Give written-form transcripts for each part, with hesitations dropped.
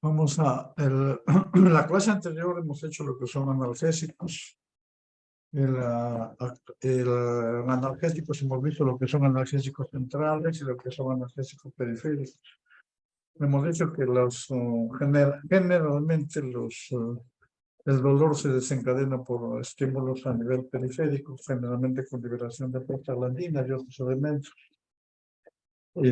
En la clase anterior hemos hecho lo que son analgésicos. El analgésicos hemos visto lo que son analgésicos centrales y lo que son analgésicos periféricos. Hemos dicho que generalmente el dolor se desencadena por estímulos a nivel periférico, generalmente con liberación de prostaglandinas y otros elementos. Y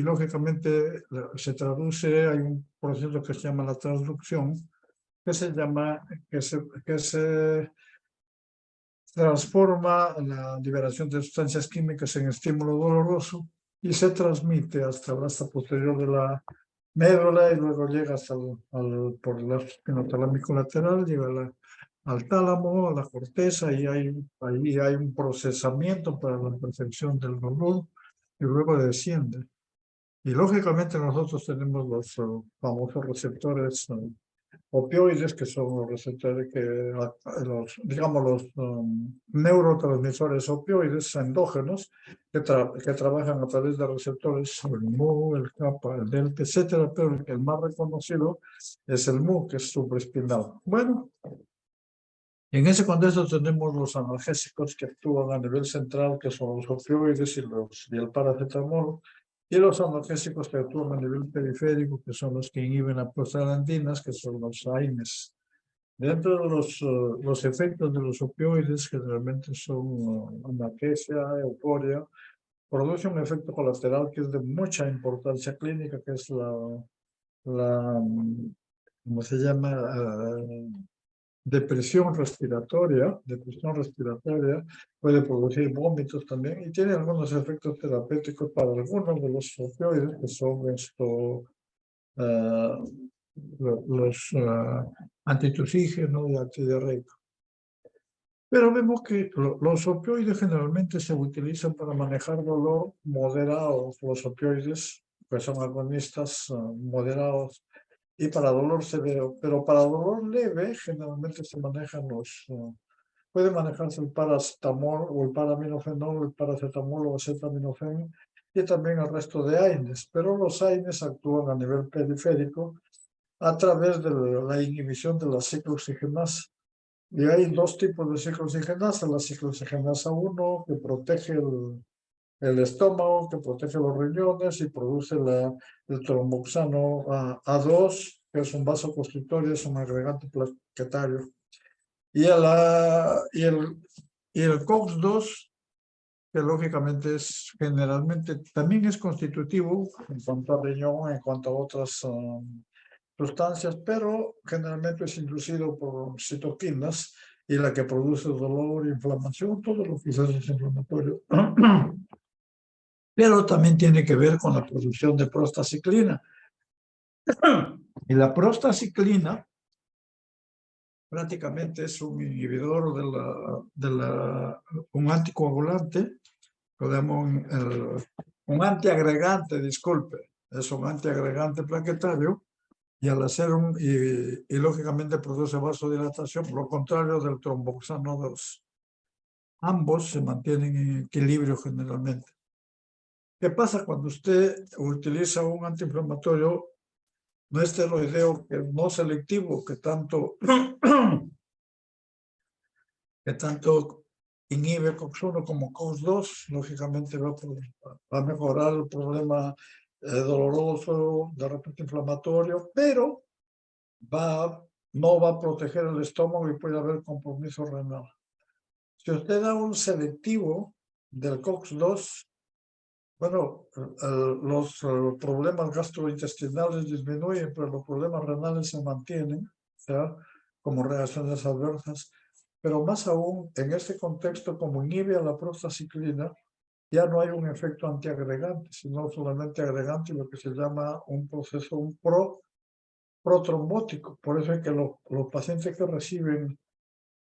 lógicamente se traduce, hay un proceso que se llama la transducción, que se transforma la liberación de sustancias químicas en estímulo doloroso y se transmite hasta el asta posterior de la médula y luego llega hasta por el arco espinotalámico lateral, llega al tálamo, a la corteza, y ahí hay un procesamiento para la percepción del dolor y luego desciende. Y lógicamente nosotros tenemos los famosos receptores opioides, que son los receptores digamos, los neurotransmisores opioides endógenos que trabajan a través de receptores, el mu, el kappa, el delta, etcétera, pero el más reconocido es el mu, que es supraespinal. Bueno, en ese contexto tenemos los analgésicos que actúan a nivel central, que son los opioides y el paracetamol, y los analgésicos que actúan a nivel periférico, que son los que inhiben las prostaglandinas, que son los AINES. Dentro de los efectos de los opioides, generalmente son analgesia, euforia, produce un efecto colateral que es de mucha importancia clínica, que es ¿cómo se llama? Depresión respiratoria, puede producir vómitos también y tiene algunos efectos terapéuticos para algunos de los opioides, que son los antitusígenos y antidiarreicos. Pero vemos que los opioides generalmente se utilizan para manejar dolor moderado, los opioides, que son agonistas moderados, y para dolor severo, pero para dolor leve generalmente se manejan puede manejarse el paracetamol o el paraminofenol, el paracetamol o acetaminofén, y también el resto de AINES, pero los AINES actúan a nivel periférico a través de la inhibición de la ciclooxigenasa. Y hay dos tipos de ciclooxigenasa: la ciclooxigenasa 1, que protege el estómago, que protege los riñones y produce el tromboxano A2, que es un vasoconstrictor y es un agregante plaquetario. Y el COX-2, que lógicamente generalmente también es constitutivo en cuanto a riñón, en cuanto a otras sustancias, pero generalmente es inducido por citoquinas y la que produce dolor, inflamación, todo lo que es inflamatorio. Pero también tiene que ver con la producción de prostaciclina. Y la prostaciclina prácticamente es un inhibidor un anticoagulante, un antiagregante, disculpe, es un antiagregante plaquetario, y al hacer y lógicamente produce vasodilatación, por lo contrario del tromboxano 2. Ambos se mantienen en equilibrio generalmente. ¿Qué pasa cuando usted utiliza un antiinflamatorio no esteroideo, que no selectivo, que tanto inhibe COX-1 como COX-2? Lógicamente va a mejorar el problema doloroso, de repente inflamatorio, pero no va a proteger el estómago y puede haber compromiso renal. Si usted da un selectivo del COX-2, bueno, los problemas gastrointestinales disminuyen, pero los problemas renales se mantienen, ¿ya?, como reacciones adversas. Pero más aún, en este contexto, como inhibe a la prostaciclina, ya no hay un efecto antiagregante, sino solamente agregante, lo que se llama un proceso protrombótico. Por eso es que los pacientes que reciben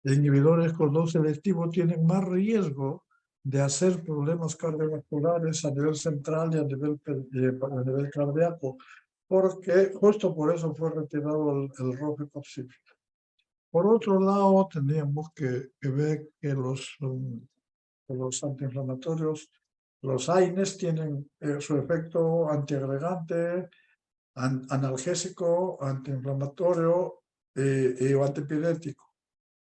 inhibidores COX-2 selectivos tienen más riesgo de hacer problemas cardiovasculares a nivel central y a nivel cardíaco, porque justo por eso fue retirado el rofecoxib. Por otro lado, teníamos que ver que los antiinflamatorios Los AINES tienen su efecto antiagregante, analgésico, antiinflamatorio y antipirético.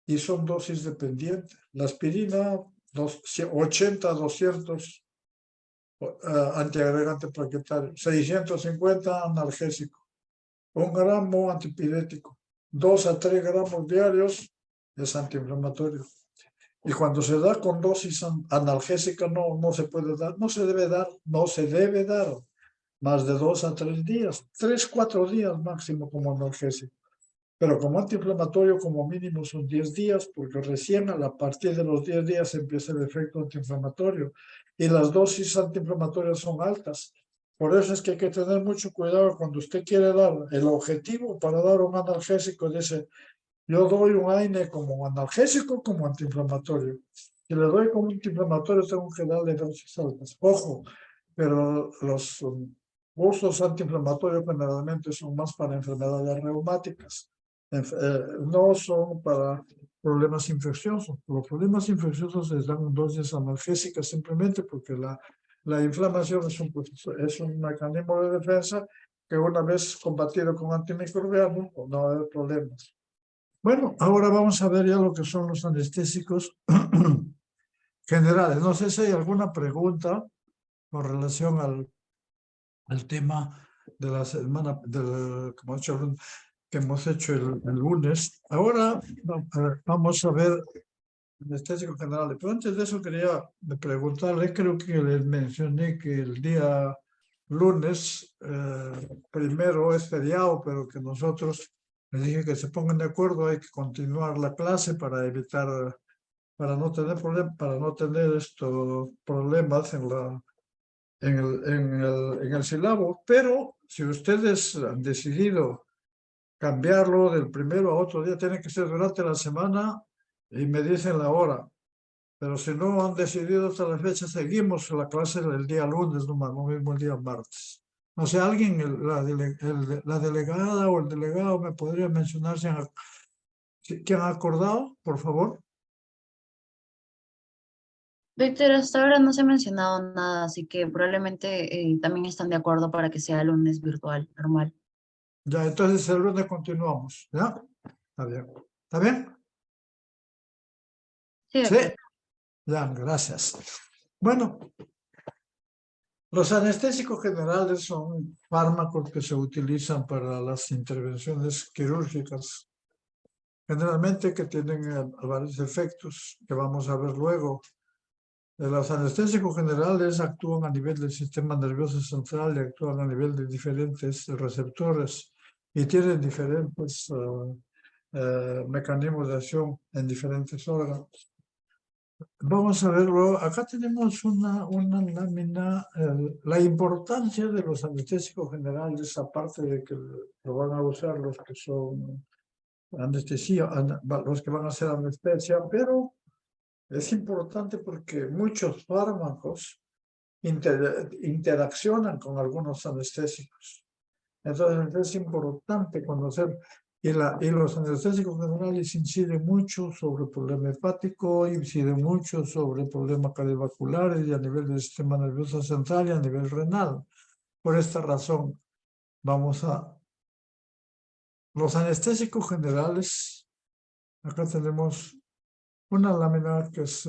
Y son dosis dependientes. La aspirina, 80 a 200 antiagregante plaquetario, 650 analgésico, 1 gramo antipirético, 2 a 3 gramos diarios es antiinflamatorio. Y cuando se da con dosis analgésica no se puede dar, no se debe dar más de 2 a 3 días, 3, 4 días máximo como analgésico. Pero como antiinflamatorio como mínimo son 10 días, porque recién a partir de los 10 días empieza el efecto antiinflamatorio. Y las dosis antiinflamatorias son altas. Por eso es que hay que tener mucho cuidado cuando usted quiere dar el objetivo para dar un analgésico. Dice, yo doy un AINE como analgésico, como antiinflamatorio. Si le doy como antiinflamatorio, tengo que darle dosis altas. Ojo, pero los usos antiinflamatorios generalmente son más para enfermedades reumáticas. No son para problemas infecciosos. Los problemas infecciosos se dan dosis analgésicas simplemente porque la inflamación es un mecanismo de defensa que una vez combatido con antimicrobianos, no va a haber problemas. Bueno, ahora vamos a ver ya lo que son los anestésicos generales. No sé si hay alguna pregunta con relación al tema de la semana, que hemos hecho el lunes. Ahora vamos a ver anestésicos generales. Pero antes de eso quería preguntarle, creo que les mencioné que el día lunes primero es feriado, pero que nosotros les dije que se pongan de acuerdo, hay que continuar la clase para evitar, para no tener estos problemas en el sílabo. Pero si ustedes han decidido cambiarlo del primero a otro día, tiene que ser durante la semana y me dicen la hora. Pero si no han decidido hasta la fecha, seguimos la clase del día lunes, no mismo el día martes. No sé, alguien, la delegada o el delegado me podría mencionar si han acordado, por favor. Víctor, hasta ahora no se ha mencionado nada, así que probablemente también están de acuerdo para que sea lunes virtual, normal. Ya, entonces el lunes continuamos, ¿ya? Está bien. ¿Está bien? Sí, Sí, doctor. ya, gracias. Bueno, los anestésicos generales son fármacos que se utilizan para las intervenciones quirúrgicas, generalmente que tienen varios efectos que vamos a ver luego. Los anestésicos generales actúan a nivel del sistema nervioso central y actúan a nivel de diferentes receptores y tienen diferentes mecanismos de acción en diferentes órganos. Vamos a verlo. Acá tenemos una lámina. La importancia de los anestésicos generales, aparte de que lo van a usar los que son anestesia, los que van a hacer anestesia, pero es importante porque muchos fármacos interaccionan con algunos anestésicos. Entonces es importante conocer, y los anestésicos generales inciden mucho sobre el problema hepático, inciden mucho sobre el problema cardiovascular y a nivel del sistema nervioso central y a nivel renal. Por esta razón, vamos a los anestésicos generales. Acá tenemos una lámina que es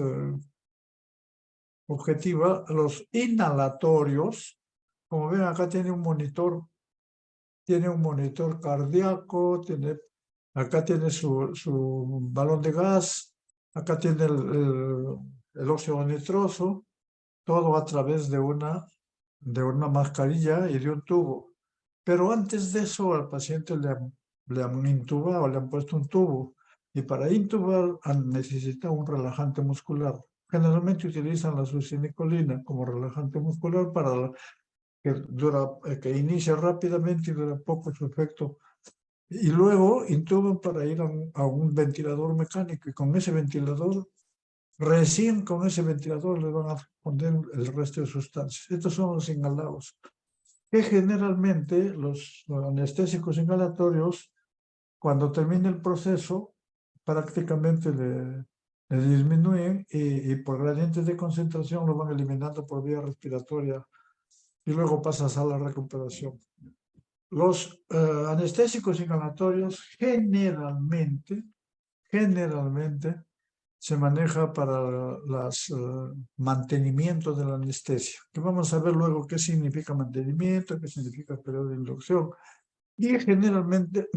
objetiva. Los inhalatorios, como ven, acá tiene un monitor cardíaco, acá tiene su balón de gas, acá tiene el óxido nitroso, todo a través de una mascarilla y de un tubo. Pero antes de eso al paciente le han intubado, le han puesto un tubo, y para intubar necesita un relajante muscular. Generalmente utilizan la succinilcolina como relajante muscular que inicia rápidamente y dura poco su efecto. Y luego intuban para ir a un ventilador mecánico, y con ese ventilador, recién con ese ventilador le van a poner el resto de sustancias. Estos son los inhalados, que generalmente los anestésicos inhalatorios, cuando termina el proceso, prácticamente le disminuyen y por gradientes de concentración lo van eliminando por vía respiratoria y luego pasas a la recuperación. Los anestésicos inhalatorios generalmente se maneja para los mantenimiento de la anestesia, que vamos a ver luego qué significa mantenimiento, qué significa periodo de inducción. Y generalmente,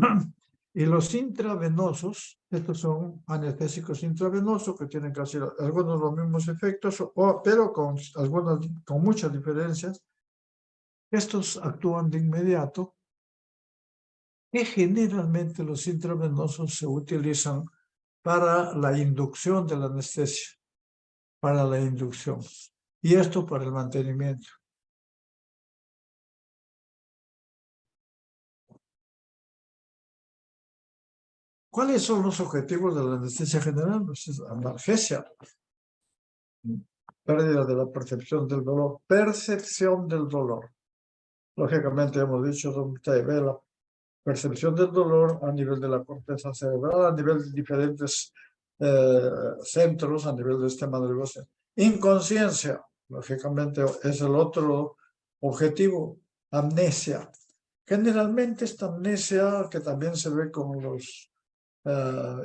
y los intravenosos, estos son anestésicos intravenosos que tienen casi algunos de los mismos efectos, pero con muchas diferencias. Estos actúan de inmediato y generalmente los intravenosos se utilizan para la inducción de la anestesia, para la inducción, y esto para el mantenimiento. ¿Cuáles son los objetivos de la anestesia general? Pues es analgesia, pérdida de la percepción del dolor, percepción del dolor. Lógicamente hemos dicho donde ve la percepción del dolor a nivel de la corteza cerebral, a nivel de diferentes centros, a nivel del sistema nervioso. Inconsciencia, lógicamente, es el otro objetivo, amnesia. Generalmente esta amnesia, que también se ve con los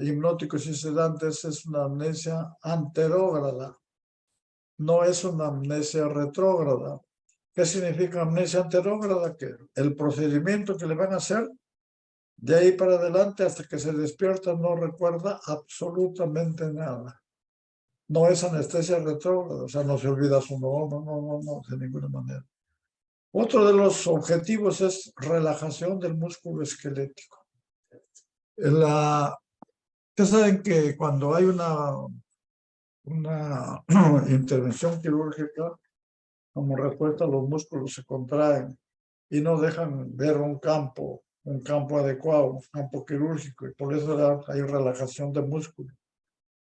hipnóticos y sedantes, es una amnesia anterógrada, no es una amnesia retrógrada. ¿Qué significa amnesia anterógrada? Que el procedimiento que le van a hacer, de ahí para adelante hasta que se despierta, no recuerda absolutamente nada. No es anestesia retrógrada, o sea, no se olvida su nombre, no, de ninguna manera. Otro de los objetivos es relajación del músculo esquelético. Ustedes saben que cuando hay una intervención quirúrgica, como respuesta, los músculos se contraen y no dejan ver un campo adecuado, un campo quirúrgico, y por eso hay relajación del músculo.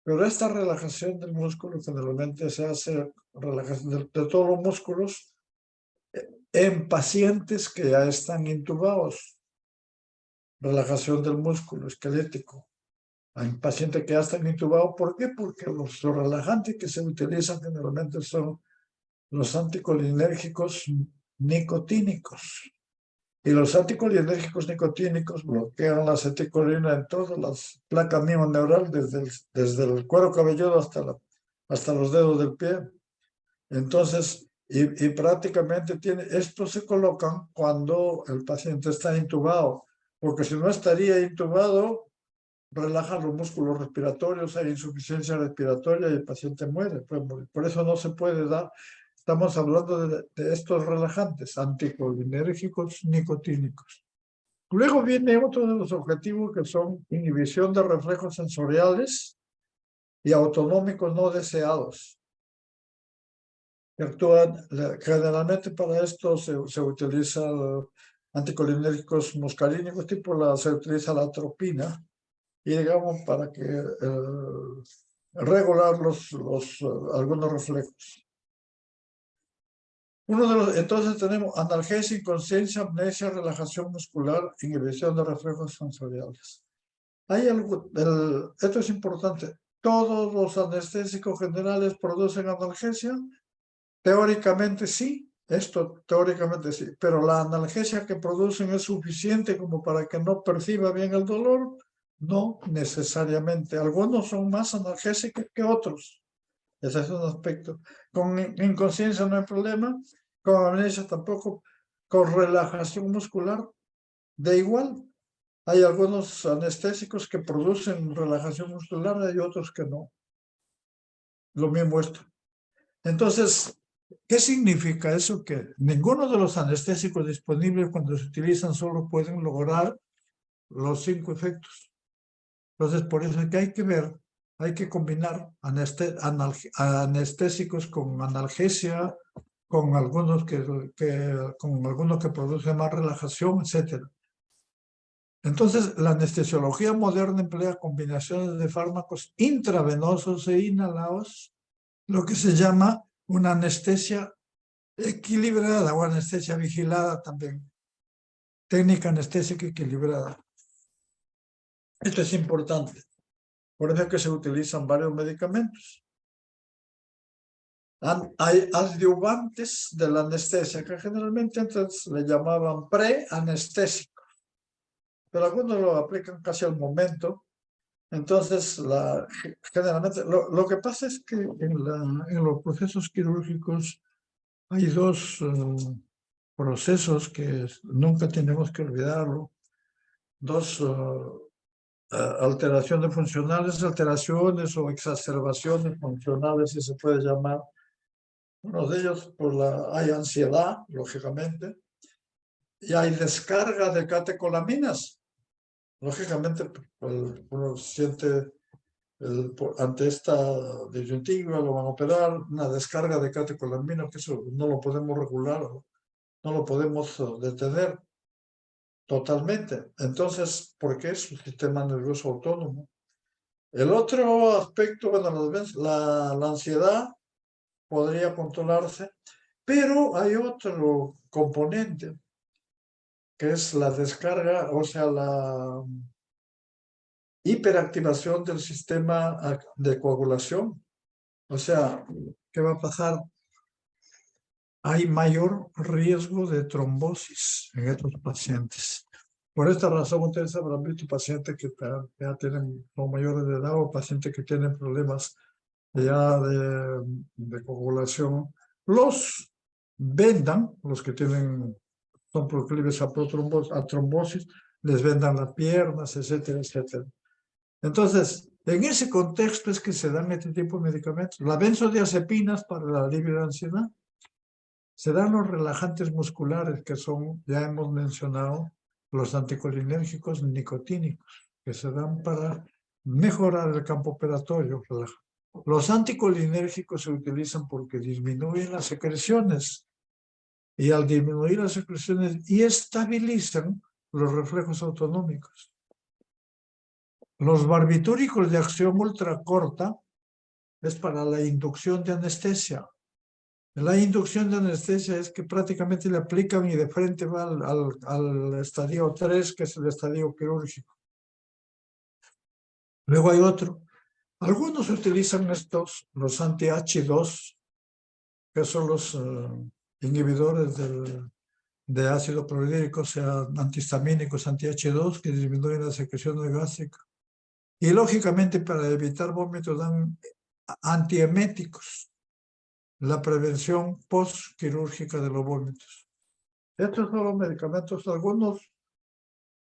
Pero esta relajación del músculo generalmente se hace relajación de todos los músculos en pacientes que ya están intubados. Relajación del músculo esquelético. Hay pacientes que ya están intubados. ¿Por qué? Porque los relajantes que se utilizan generalmente son los anticolinérgicos nicotínicos. Y los anticolinérgicos nicotínicos bloquean la acetilcolina en todas las placas neurales, desde el cuero cabelludo hasta los dedos del pie. Entonces, y prácticamente estos se colocan cuando el paciente está intubado, porque si no estaría intubado, relajan los músculos respiratorios, hay insuficiencia respiratoria y el paciente muere, puede morir. Por eso no se puede dar. Estamos hablando de estos relajantes anticolinérgicos nicotínicos. Luego viene otro de los objetivos, que son inhibición de reflejos sensoriales y autonómicos no deseados. Generalmente para esto se utiliza anticolinérgicos muscarínicos, se utiliza la atropina, y digamos para que regular algunos reflejos. Entonces tenemos analgesia, inconsciencia, amnesia, relajación muscular, inhibición de reflejos sensoriales. Esto es importante. ¿Todos los anestésicos generales producen analgesia? Teóricamente sí, teóricamente sí, pero la analgesia que producen es suficiente como para que no perciba bien el dolor. No necesariamente. Algunos son más analgésicos que otros. Ese es un aspecto. Con inconsciencia no hay problema, con amnesia tampoco, con relajación muscular de igual. Hay algunos anestésicos que producen relajación muscular y otros que no. Lo mismo esto. Entonces, ¿qué significa eso? Que ninguno de los anestésicos disponibles, cuando se utilizan, solo pueden lograr los 5 efectos. Entonces, por eso es que hay que ver, hay que combinar anestésicos con analgesia, con algunos que producen más relajación, etc. Entonces, la anestesiología moderna emplea combinaciones de fármacos intravenosos e inhalados, lo que se llama una anestesia equilibrada o anestesia vigilada también. Técnica anestésica equilibrada. Esto es importante. Por eso es que se utilizan varios medicamentos. Hay adyuvantes de la anestesia, que generalmente antes le llamaban preanestésicos, pero algunos lo aplican casi al momento. Entonces, generalmente, lo que pasa es que en los procesos quirúrgicos hay dos procesos que nunca tenemos que olvidarlo, dos alteraciones funcionales, alteraciones o exacerbaciones funcionales, si se puede llamar. Uno de ellos, hay ansiedad, lógicamente, y hay descarga de catecolaminas. Lógicamente, uno siente ante esta disyuntiva, lo van a operar, una descarga de catecolaminas, que eso no lo podemos regular, no lo podemos detener totalmente. Entonces, ¿por qué es un sistema nervioso autónomo? El otro aspecto, bueno, la ansiedad podría controlarse, pero hay otro componente, que es la descarga, o sea, la hiperactivación del sistema de coagulación. O sea, ¿qué va a pasar? Hay mayor riesgo de trombosis en estos pacientes. Por esta razón, ustedes habrán visto pacientes que ya son mayores de edad o pacientes que tienen problemas ya de coagulación. Los vendan, los que son proclives a trombosis, les vendan las piernas, etcétera, etcétera. Entonces, en ese contexto es que se dan este tipo de medicamentos. Las benzodiazepinas para el alivio de ansiedad. Se dan los relajantes musculares, que son, ya hemos mencionado, los anticolinérgicos nicotínicos, que se dan para mejorar el campo operatorio. Los anticolinérgicos se utilizan porque disminuyen las secreciones, y al disminuir las secreciones y estabilizan los reflejos autonómicos. Los barbitúricos de acción ultracorta es para la inducción de anestesia. La inducción de anestesia es que prácticamente le aplican y de frente va al estadio 3, que es el estadio quirúrgico. Luego hay otro. Algunos utilizan los anti-H2, que son los inhibidores de ácido clorhídrico, o sea, antihistamínicos, anti-H2, que disminuyen la secreción gástrica. Y lógicamente, para evitar vómitos, dan antieméticos, la prevención postquirúrgica de los vómitos. Estos son los medicamentos, algunos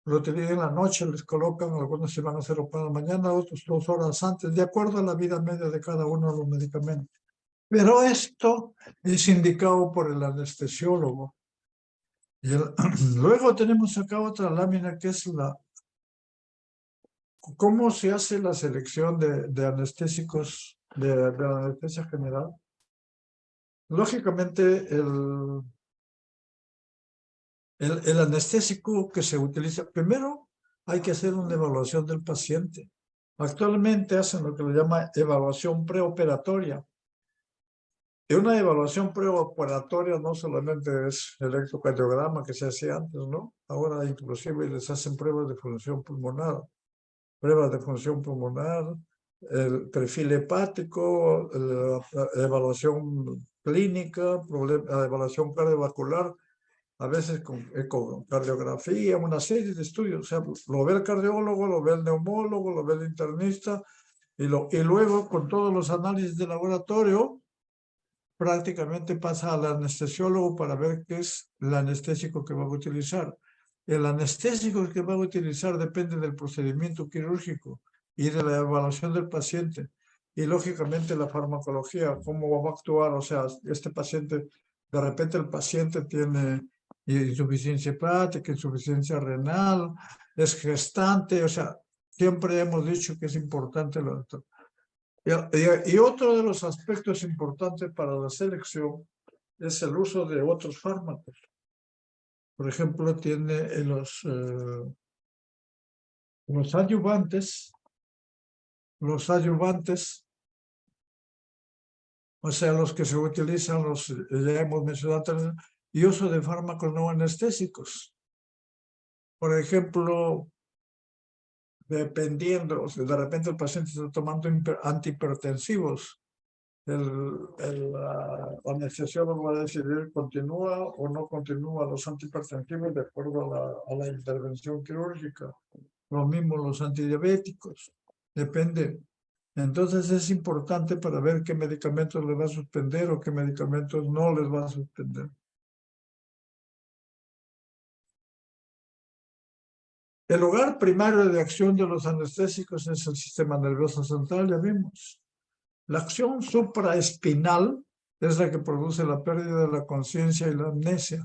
lo utilizan en la noche, les colocan, algunos se van a hacer para la mañana, otros 2 horas antes, de acuerdo a la vida media de cada uno de los medicamentos. Pero esto es indicado por el anestesiólogo. Y luego tenemos acá otra lámina que es cómo se hace la selección de anestésicos de la anestesia general. Lógicamente, el anestésico que se utiliza, primero hay que hacer una evaluación del paciente. Actualmente hacen lo que le llama evaluación preoperatoria. Y una evaluación preoperatoria no solamente es el electrocardiograma que se hacía antes, ¿no? Ahora inclusive les hacen pruebas de función pulmonar, el perfil hepático, la evaluación clínica, evaluación cardiovascular, a veces con ecocardiografía, una serie de estudios. O sea, lo ve el cardiólogo, lo ve el neumólogo, lo ve el internista, y luego con todos los análisis de laboratorio, prácticamente pasa al anestesiólogo para ver qué es el anestésico que va a utilizar. El anestésico que va a utilizar depende del procedimiento quirúrgico y de la evaluación del paciente. Y lógicamente la farmacología, cómo va a actuar. O sea, este paciente, de repente el paciente tiene insuficiencia hepática, insuficiencia renal, es gestante. O sea, siempre hemos dicho que es importante y otro de los aspectos importantes para la selección es el uso de otros fármacos. Por ejemplo, tiene los adyuvantes, o sea, los que se utilizan, ya hemos mencionado antes, y uso de fármacos no anestésicos. Por ejemplo, dependiendo, o sea, de repente el paciente está tomando antihipertensivos, el anestesiólogo va a decidir continúa o no continúa los antihipertensivos de acuerdo a la intervención quirúrgica. Lo mismo los antidiabéticos, depende. Entonces es importante para ver qué medicamentos le va a suspender o qué medicamentos no les va a suspender. El lugar primario de acción de los anestésicos es el sistema nervioso central, ya vimos. La acción supraespinal es la que produce la pérdida de la conciencia y la amnesia.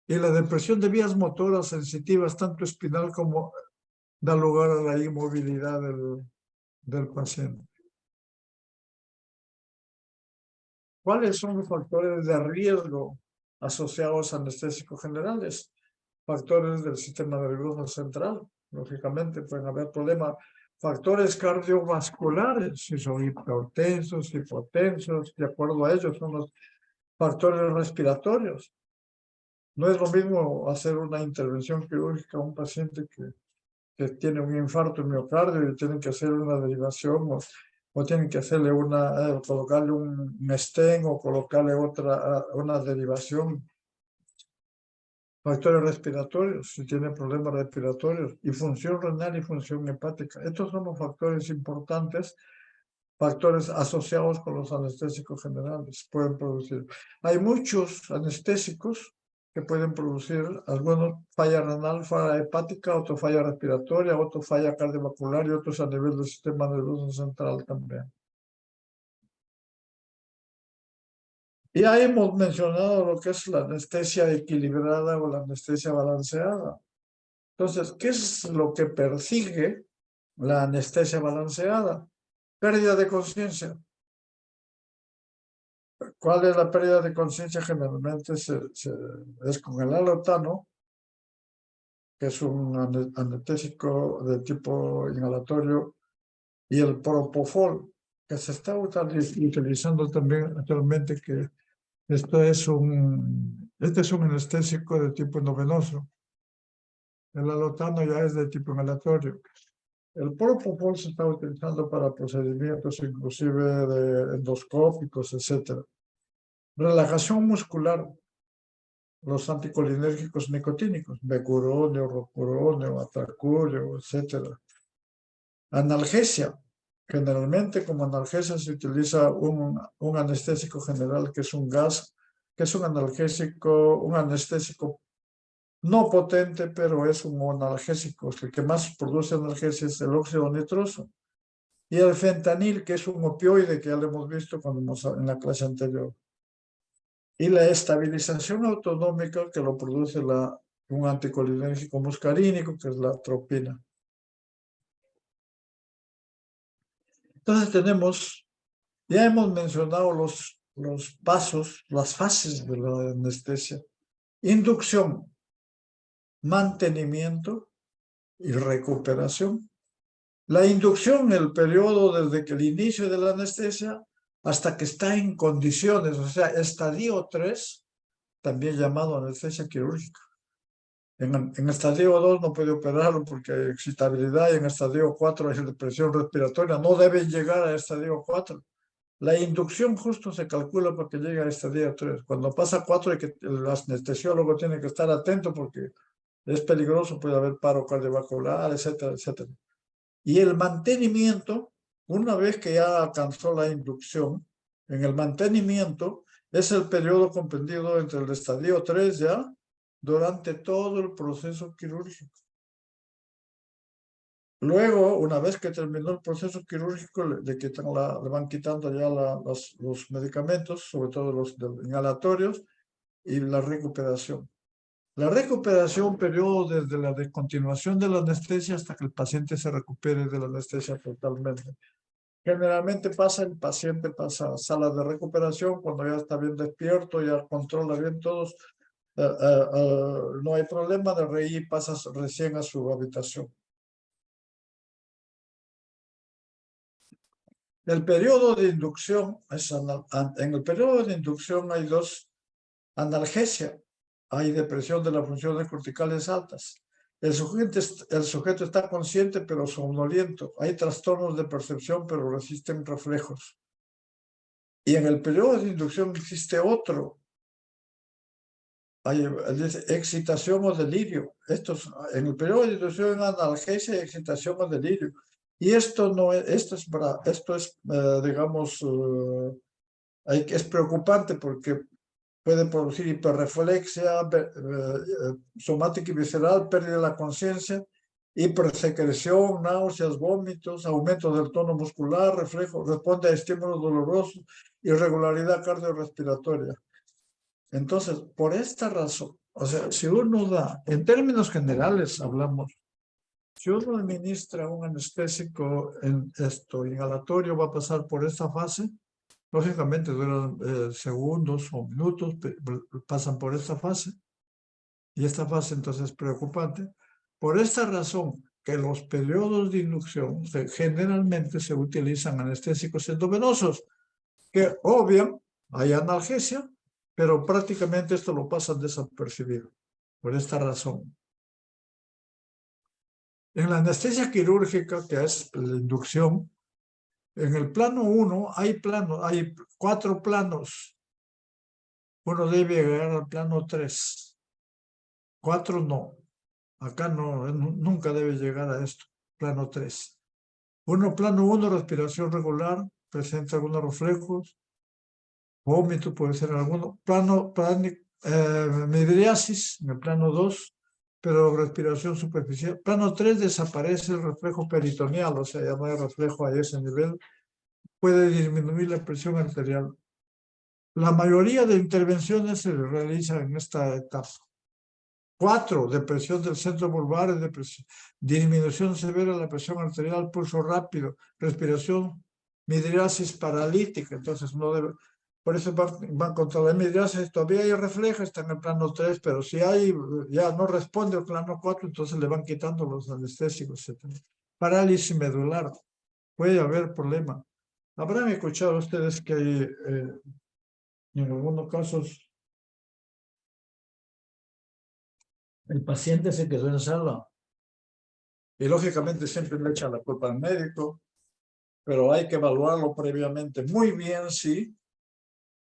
Y la depresión de vías motoras sensitivas, tanto espinal como da lugar a la inmovilidad del paciente. ¿Cuáles son los factores de riesgo asociados a anestésicos generales? Factores del sistema nervioso central, lógicamente pueden haber problemas. Factores cardiovasculares, si son hipertensos, hipotensos, de acuerdo a ellos son los factores respiratorios. No es lo mismo hacer una intervención quirúrgica a un paciente que tiene un infarto en miocardio y tienen que hacer una derivación o tienen que hacerle colocarle un stent o colocarle una derivación. Factores respiratorios, si tiene problemas respiratorios, y función renal y función hepática. Estos son los factores importantes, factores asociados con los anestésicos generales, pueden producir. Hay muchos anestésicos que pueden producir algunos falla renal, falla hepática, otro falla respiratoria, otro falla cardiovascular y otros a nivel del sistema nervioso central también. Ya hemos mencionado lo que es la anestesia equilibrada o la anestesia balanceada. Entonces, ¿qué es lo que persigue la anestesia balanceada? Pérdida de conciencia. ¿Cuál es la pérdida de conciencia? Generalmente es con el alotano, que es un anestésico de tipo inhalatorio, y el propofol, que se está utilizando también actualmente, que este es un anestésico de tipo endovenoso. El alotano ya es de tipo inhalatorio. El propofol se está utilizando para procedimientos inclusive de endoscópicos, etc. Relajación muscular, los anticolinérgicos nicotínicos, becurionio, rocuronio, atracurio, etc. Analgesia. Generalmente como analgesia se utiliza un anestésico general que es un gas, que es un anestésico no potente, pero es un analgésico. El que más produce analgesia es el óxido nitroso. Y el fentanil, que es un opioide que ya lo hemos visto en la clase anterior. Y la estabilización autonómica, que lo produce un anticolinérgico muscarínico, que es la atropina. Entonces ya hemos mencionado los pasos, las fases de la anestesia. Inducción, mantenimiento y recuperación. La inducción, el periodo desde que el inicio de la anestesia hasta que está en condiciones, o sea, estadio 3, también llamado anestesia quirúrgica. En estadio 2 no puede operarlo porque hay excitabilidad, y en estadio 4 hay depresión respiratoria, no debe llegar a estadio 4. La inducción justo se calcula para que llegue a estadio 3. Cuando pasa 4, el anestesiólogo tiene que estar atento porque es peligroso, puede haber paro cardiovascular, etcétera, etcétera. Y el mantenimiento, una vez que ya alcanzó la inducción, en el mantenimiento es el periodo comprendido entre el estadio 3 ya durante todo el proceso quirúrgico. Luego, una vez que terminó el proceso quirúrgico, le van quitando ya los medicamentos, sobre todo los inhalatorios, y la recuperación. La recuperación, periodo desde la descontinuación de la anestesia hasta que el paciente se recupere de la anestesia totalmente. Generalmente el paciente pasa a sala de recuperación cuando ya está bien despierto, ya controla bien todos, no hay problema, de ahí pasa recién a su habitación. El periodo de inducción, en el periodo de inducción hay dos analgesias. Hay depresión de las funciones corticales altas. El sujeto está consciente pero somnoliento. Hay trastornos de percepción pero resisten reflejos. Y en el periodo de inducción existe otro. Dice excitación o delirio. En el periodo de inducción analgesia y excitación o delirio. Y esto no es, digamos, es preocupante porque puede producir hiperreflexia somática y visceral, pérdida de la conciencia, hipersecreción, náuseas, vómitos, aumento del tono muscular, reflejo, responde a estímulos dolorosos, irregularidad cardiorrespiratoria. Entonces, por esta razón, o sea, si uno da, en términos generales hablamos, si uno administra un anestésico en inhalatorio, va a pasar por esta fase. Lógicamente duran segundos o minutos, pasan por esta fase. Y esta fase entonces es preocupante. Por esta razón, que los periodos de inducción generalmente se utilizan anestésicos endovenosos, que obvian, hay analgesia, pero prácticamente esto lo pasan desapercibido. Por esta razón. En la anestesia quirúrgica, que es la inducción, en el plano 1 hay 4 planos. Uno debe llegar al plano 3. 4 no. Acá no, nunca debe llegar a esto. Plano 3. Plano 1, respiración regular, presenta algunos reflejos. Vómito puede ser alguno. Midriasis en el plano 2, pero respiración superficial. Plano 3 desaparece el reflejo peritoneal, o sea, ya no hay reflejo a ese nivel. Puede disminuir la presión arterial. La mayoría de intervenciones se realizan en esta etapa. 4, depresión del centro vulvar, disminución severa de la presión arterial, pulso rápido, respiración, midriasis paralítica. Entonces, no debe, por eso van contra la midriasis. Todavía hay reflejo, está en el plano 3, pero si hay, ya no responde al plano 4, entonces le van quitando los anestésicos, etc. Parálisis medular, puede haber problema. Habrán escuchado ustedes que hay, en algunos casos, el paciente se quedó en sala y lógicamente siempre le echan la culpa al médico, pero hay que evaluarlo previamente muy bien, sí,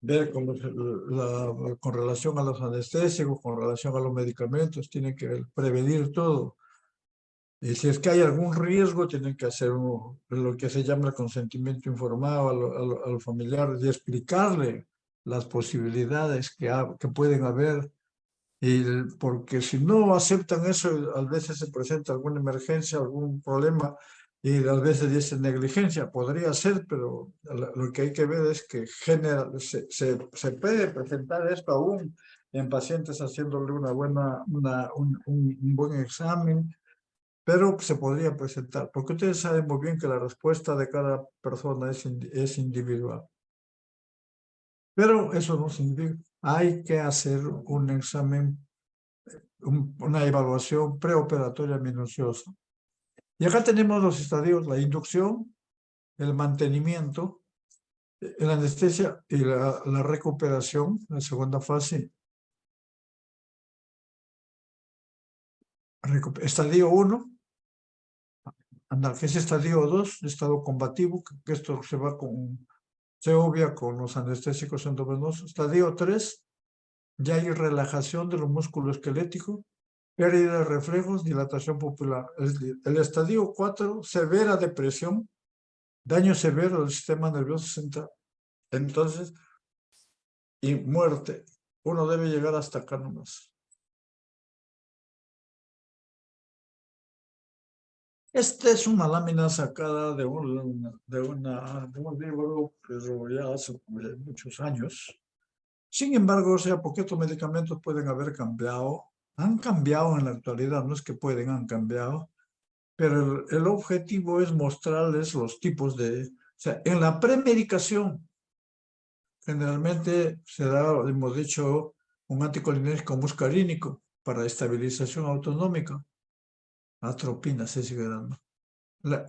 ver con relación a los anestésicos, con relación a los medicamentos, tienen que prevenir todo. Y si es que hay algún riesgo, tienen que hacer lo que se llama el consentimiento informado a los familiares y explicarle las posibilidades que pueden haber. Porque si no aceptan eso, a veces se presenta alguna emergencia, algún problema, y a veces dicen negligencia. Podría ser, pero lo que hay que ver es que se puede presentar esto aún en pacientes haciéndole un buen examen, pero se podría presentar, porque ustedes saben muy bien que la respuesta de cada persona es individual. Pero eso no significa, hay que hacer un examen, una evaluación preoperatoria minuciosa. Y acá tenemos los estadios, la inducción, el mantenimiento, la anestesia y la recuperación, la segunda fase. Estadio 1, analgesia estadio 2, estado combativo, que esto se obvia con los anestésicos endovenosos. Estadio 3, ya hay relajación de lo músculo esquelético, pérdida de reflejos, dilatación pupilar. El estadio 4, severa depresión, daño severo del sistema nervioso central. Entonces, y muerte. Uno debe llegar hasta acá nomás. Esta es una lámina sacada de un libro, pero ya hace muchos años. Sin embargo, o sea, porque estos medicamentos pueden haber cambiado, han cambiado en la actualidad, no es que pueden, han cambiado, pero el objetivo es mostrarles los tipos de, o sea, en la premedicación, generalmente se da, hemos dicho, un anticolinérgico muscarínico para estabilización autonómica, atropina, se sigue dando.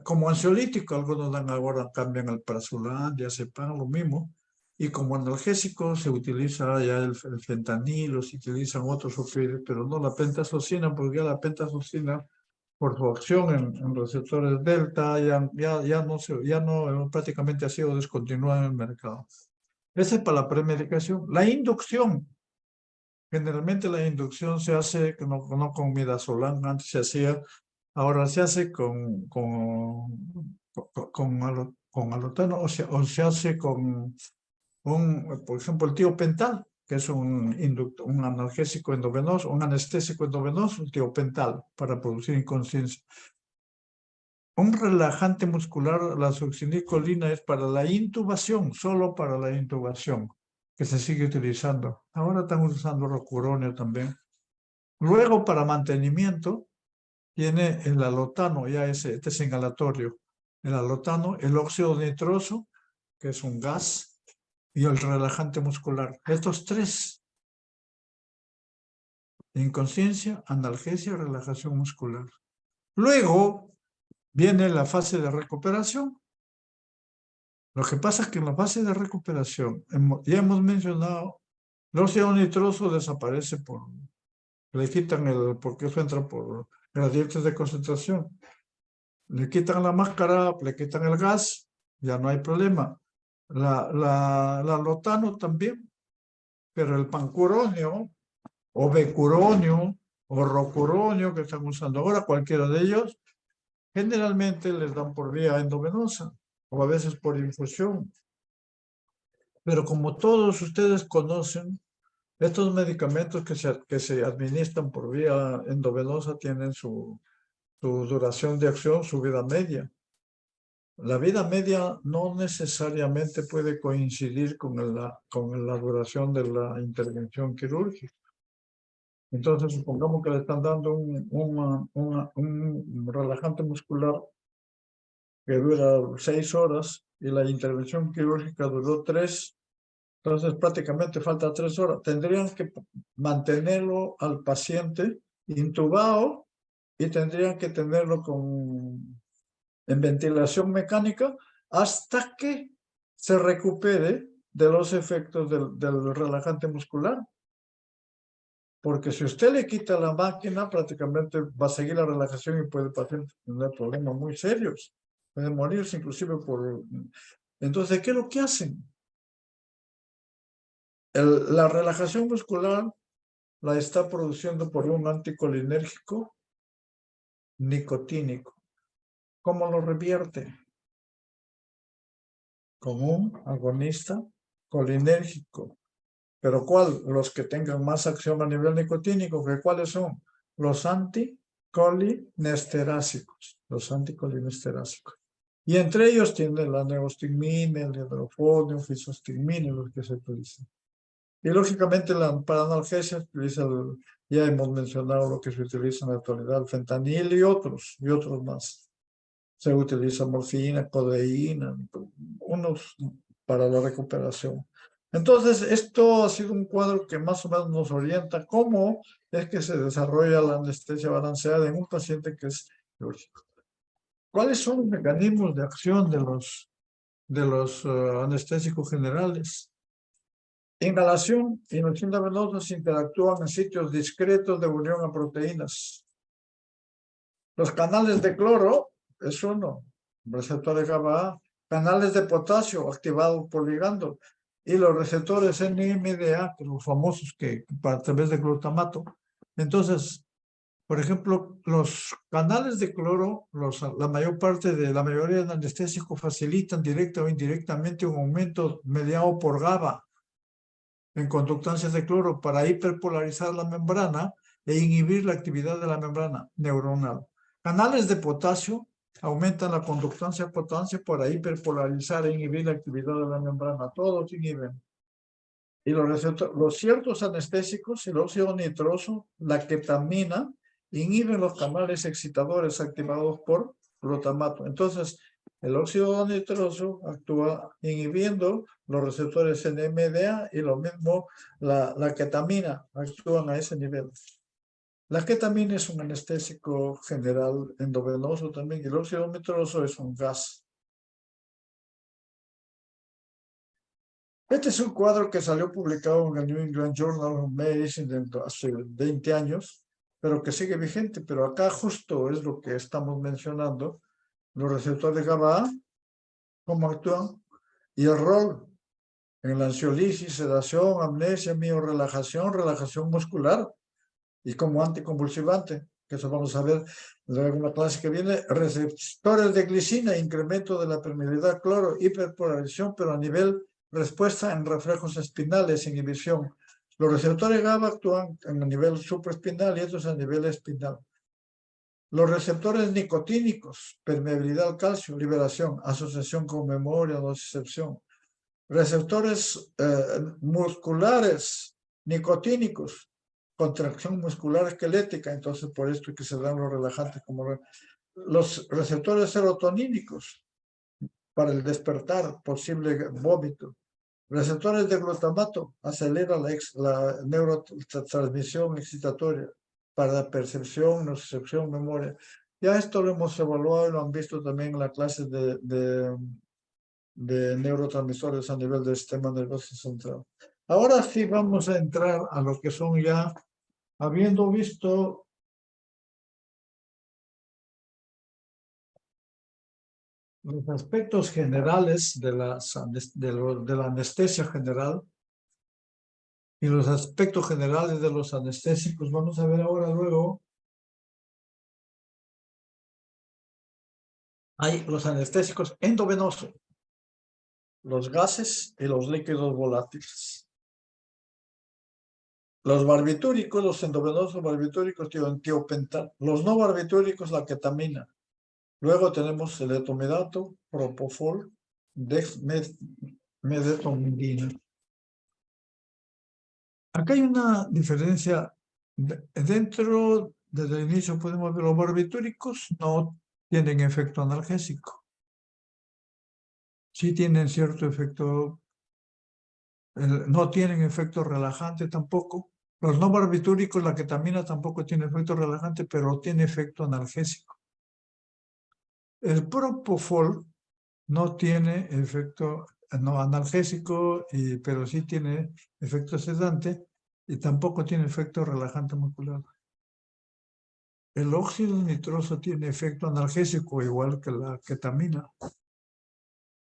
Como ansiolítico, algunos dan ahora, cambian al prazolam, diazepam, lo mismo. Y como analgésico se utiliza ya el fentanilo, se utilizan otros opioides, pero no la pentazocina, porque ya la pentazocina, por su acción en receptores delta, ya no prácticamente ha sido descontinuada en el mercado. Esa es para la premedicación. La inducción. Generalmente la inducción se hace no con midazolam, antes se hacía, ahora se hace con alotano, o se hace con por ejemplo, el tiopental, que es un analgésico endovenoso, un anestésico endovenoso, el tiopental, para producir inconsciencia. Un relajante muscular, la succinilcolina, es para la intubación, solo para la intubación, que se sigue utilizando. Ahora están usando rocuronio también. Luego, para mantenimiento, tiene el alotano, este es inhalatorio. El alotano, el óxido nitroso, que es un gas, y el relajante muscular. Estos tres: inconsciencia, analgesia, relajación muscular. Luego viene la fase de recuperación. Lo que pasa es que en la fase de recuperación, ya hemos mencionado, el óxido nitroso desaparece le quitan porque eso entra por gradientes de concentración. Le quitan la máscara, le quitan el gas, ya no hay problema. La alotano también, pero el pancuronio, o becuronio, o rocuronio, que están usando ahora, cualquiera de ellos, generalmente les dan por vía endovenosa, o a veces por infusión. Pero como todos ustedes conocen, estos medicamentos que se administran por vía endovenosa tienen su duración de acción, su vida media. La vida media no necesariamente puede coincidir con la duración de la intervención quirúrgica. Entonces, supongamos que le están dando un relajante muscular que dura 6 horas y la intervención quirúrgica duró 3, entonces prácticamente falta 3 horas. Tendrían que mantenerlo al paciente intubado y tendrían que tenerlo en ventilación mecánica hasta que se recupere de los efectos del relajante muscular. Porque si usted le quita la máquina, prácticamente va a seguir la relajación y puede el paciente tener problemas muy serios. Puede morirse inclusive por... Entonces, ¿qué es lo que hacen? La relajación muscular la está produciendo por un anticolinérgico nicotínico. ¿Cómo lo revierte? Con un agonista colinérgico. ¿Pero cuál? Los que tengan más acción a nivel nicotínico. ¿Cuáles son? Los anticolinesterásicos. Los anticolinesterásicos. Y entre ellos tienen la neostigmina, el hidrofonio, fisostigmina, los que se utilizan. Y lógicamente para analgesia ya hemos mencionado lo que se utiliza en la actualidad, el fentanil y otros más. Se utiliza morfina, codeína, unos para la recuperación. Entonces, esto ha sido un cuadro que más o menos nos orienta cómo es que se desarrolla la anestesia balanceada en un paciente que es quirúrgico. ¿Cuáles son los mecanismos de acción de los anestésicos generales? Inhalación y inyección venosa interactúan en sitios discretos de unión a proteínas. Los canales de cloro es uno, receptores GABA-A, canales de potasio activados por ligando, y los receptores NMDA, que los famosos que a través de glutamato. Entonces, por ejemplo, los canales de cloro, la mayoría de anestésicos facilitan directa o indirectamente un aumento mediado por GABA en conductancias de cloro para hiperpolarizar la membrana e inhibir la actividad de la membrana neuronal. Canales de potasio aumentan la conductancia potasio para hiperpolarizar e inhibir la actividad de la membrana. Todos inhiben. Y los ciertos anestésicos, el óxido nitroso, la ketamina, inhiben los canales excitadores activados por glutamato. Entonces, el óxido nitroso actúa inhibiendo los receptores NMDA y lo mismo la ketamina actúan a ese nivel. La ketamina es un anestésico general endovenoso también y el óxido nitroso es un gas. Este es un cuadro que salió publicado en el New England Journal of Medicine hace 20 años, pero que sigue vigente. Pero acá justo es lo que estamos mencionando, los receptores GABA, cómo actúan, y el rol en la ansiolisis, sedación, amnesia, miorelajación, relajación muscular, y como anticonvulsivante, que eso vamos a ver en la clase que viene, receptores de glicina, incremento de la permeabilidad cloro, hiperpolarización, pero a nivel respuesta en reflejos espinales, inhibición. Los receptores GABA actúan en el nivel supraespinal y estos a nivel espinal. Los receptores nicotínicos, permeabilidad al calcio, liberación, asociación con memoria, nocicepción. Receptores musculares, nicotínicos, contracción muscular esquelética, entonces por esto es que se dan los relajantes como los receptores serotonínicos para el despertar, posible vómito. Receptores de glutamato acelera la neurotransmisión excitatoria para la percepción, nocicepción, memoria. Ya esto lo hemos evaluado y lo han visto también en la clase de neurotransmisores a nivel del sistema nervioso central. Ahora sí vamos a entrar a lo que son ya, habiendo visto los aspectos generales de la anestesia general y los aspectos generales de los anestésicos, vamos a ver ahora luego. Hay los anestésicos endovenosos, los gases y los líquidos volátiles. Los barbitúricos, los endovenosos barbitúricos, tiopental. Los no barbitúricos, la ketamina. Luego tenemos el etomidato, propofol, medetomidina. Acá hay una diferencia. Dentro, desde el inicio podemos ver los barbitúricos no tienen efecto analgésico. Sí tienen cierto efecto, no tienen efecto relajante tampoco. Los no barbitúricos, la ketamina tampoco tiene efecto relajante, pero tiene efecto analgésico. El propofol no tiene efecto no analgésico, pero sí tiene efecto sedante y tampoco tiene efecto relajante muscular. El óxido nitroso tiene efecto analgésico igual que la ketamina.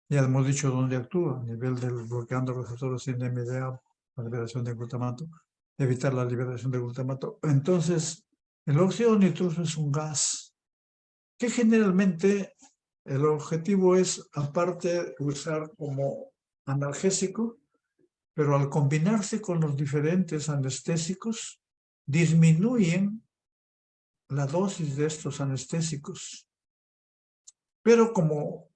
Ya hemos dicho dónde actúa, a nivel del bloqueando receptores NMDA, la liberación de glutamato, evitar la liberación de glutamato. Entonces, el óxido nitroso es un gas que generalmente el objetivo es, aparte, usar como analgésico, pero al combinarse con los diferentes anestésicos, disminuyen la dosis de estos anestésicos. Pero como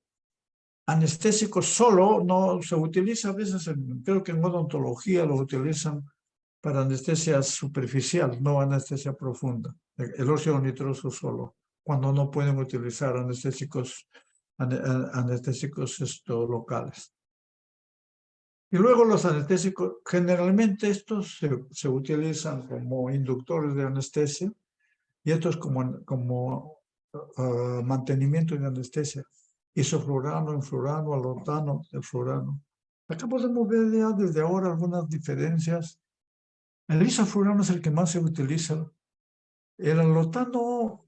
anestésico solo no se utiliza, a veces, creo que en odontología lo utilizan para anestesia superficial, no anestesia profunda. El óxido nitroso solo, cuando no pueden utilizar anestésicos locales. Y luego los anestésicos, generalmente estos se utilizan como inductores de anestesia y estos como mantenimiento de anestesia. Isoflurano, enflurano, alotano, eflurano. Acá podemos ver ya desde ahora algunas diferencias. El isoflurano es el que más se utiliza. El alotano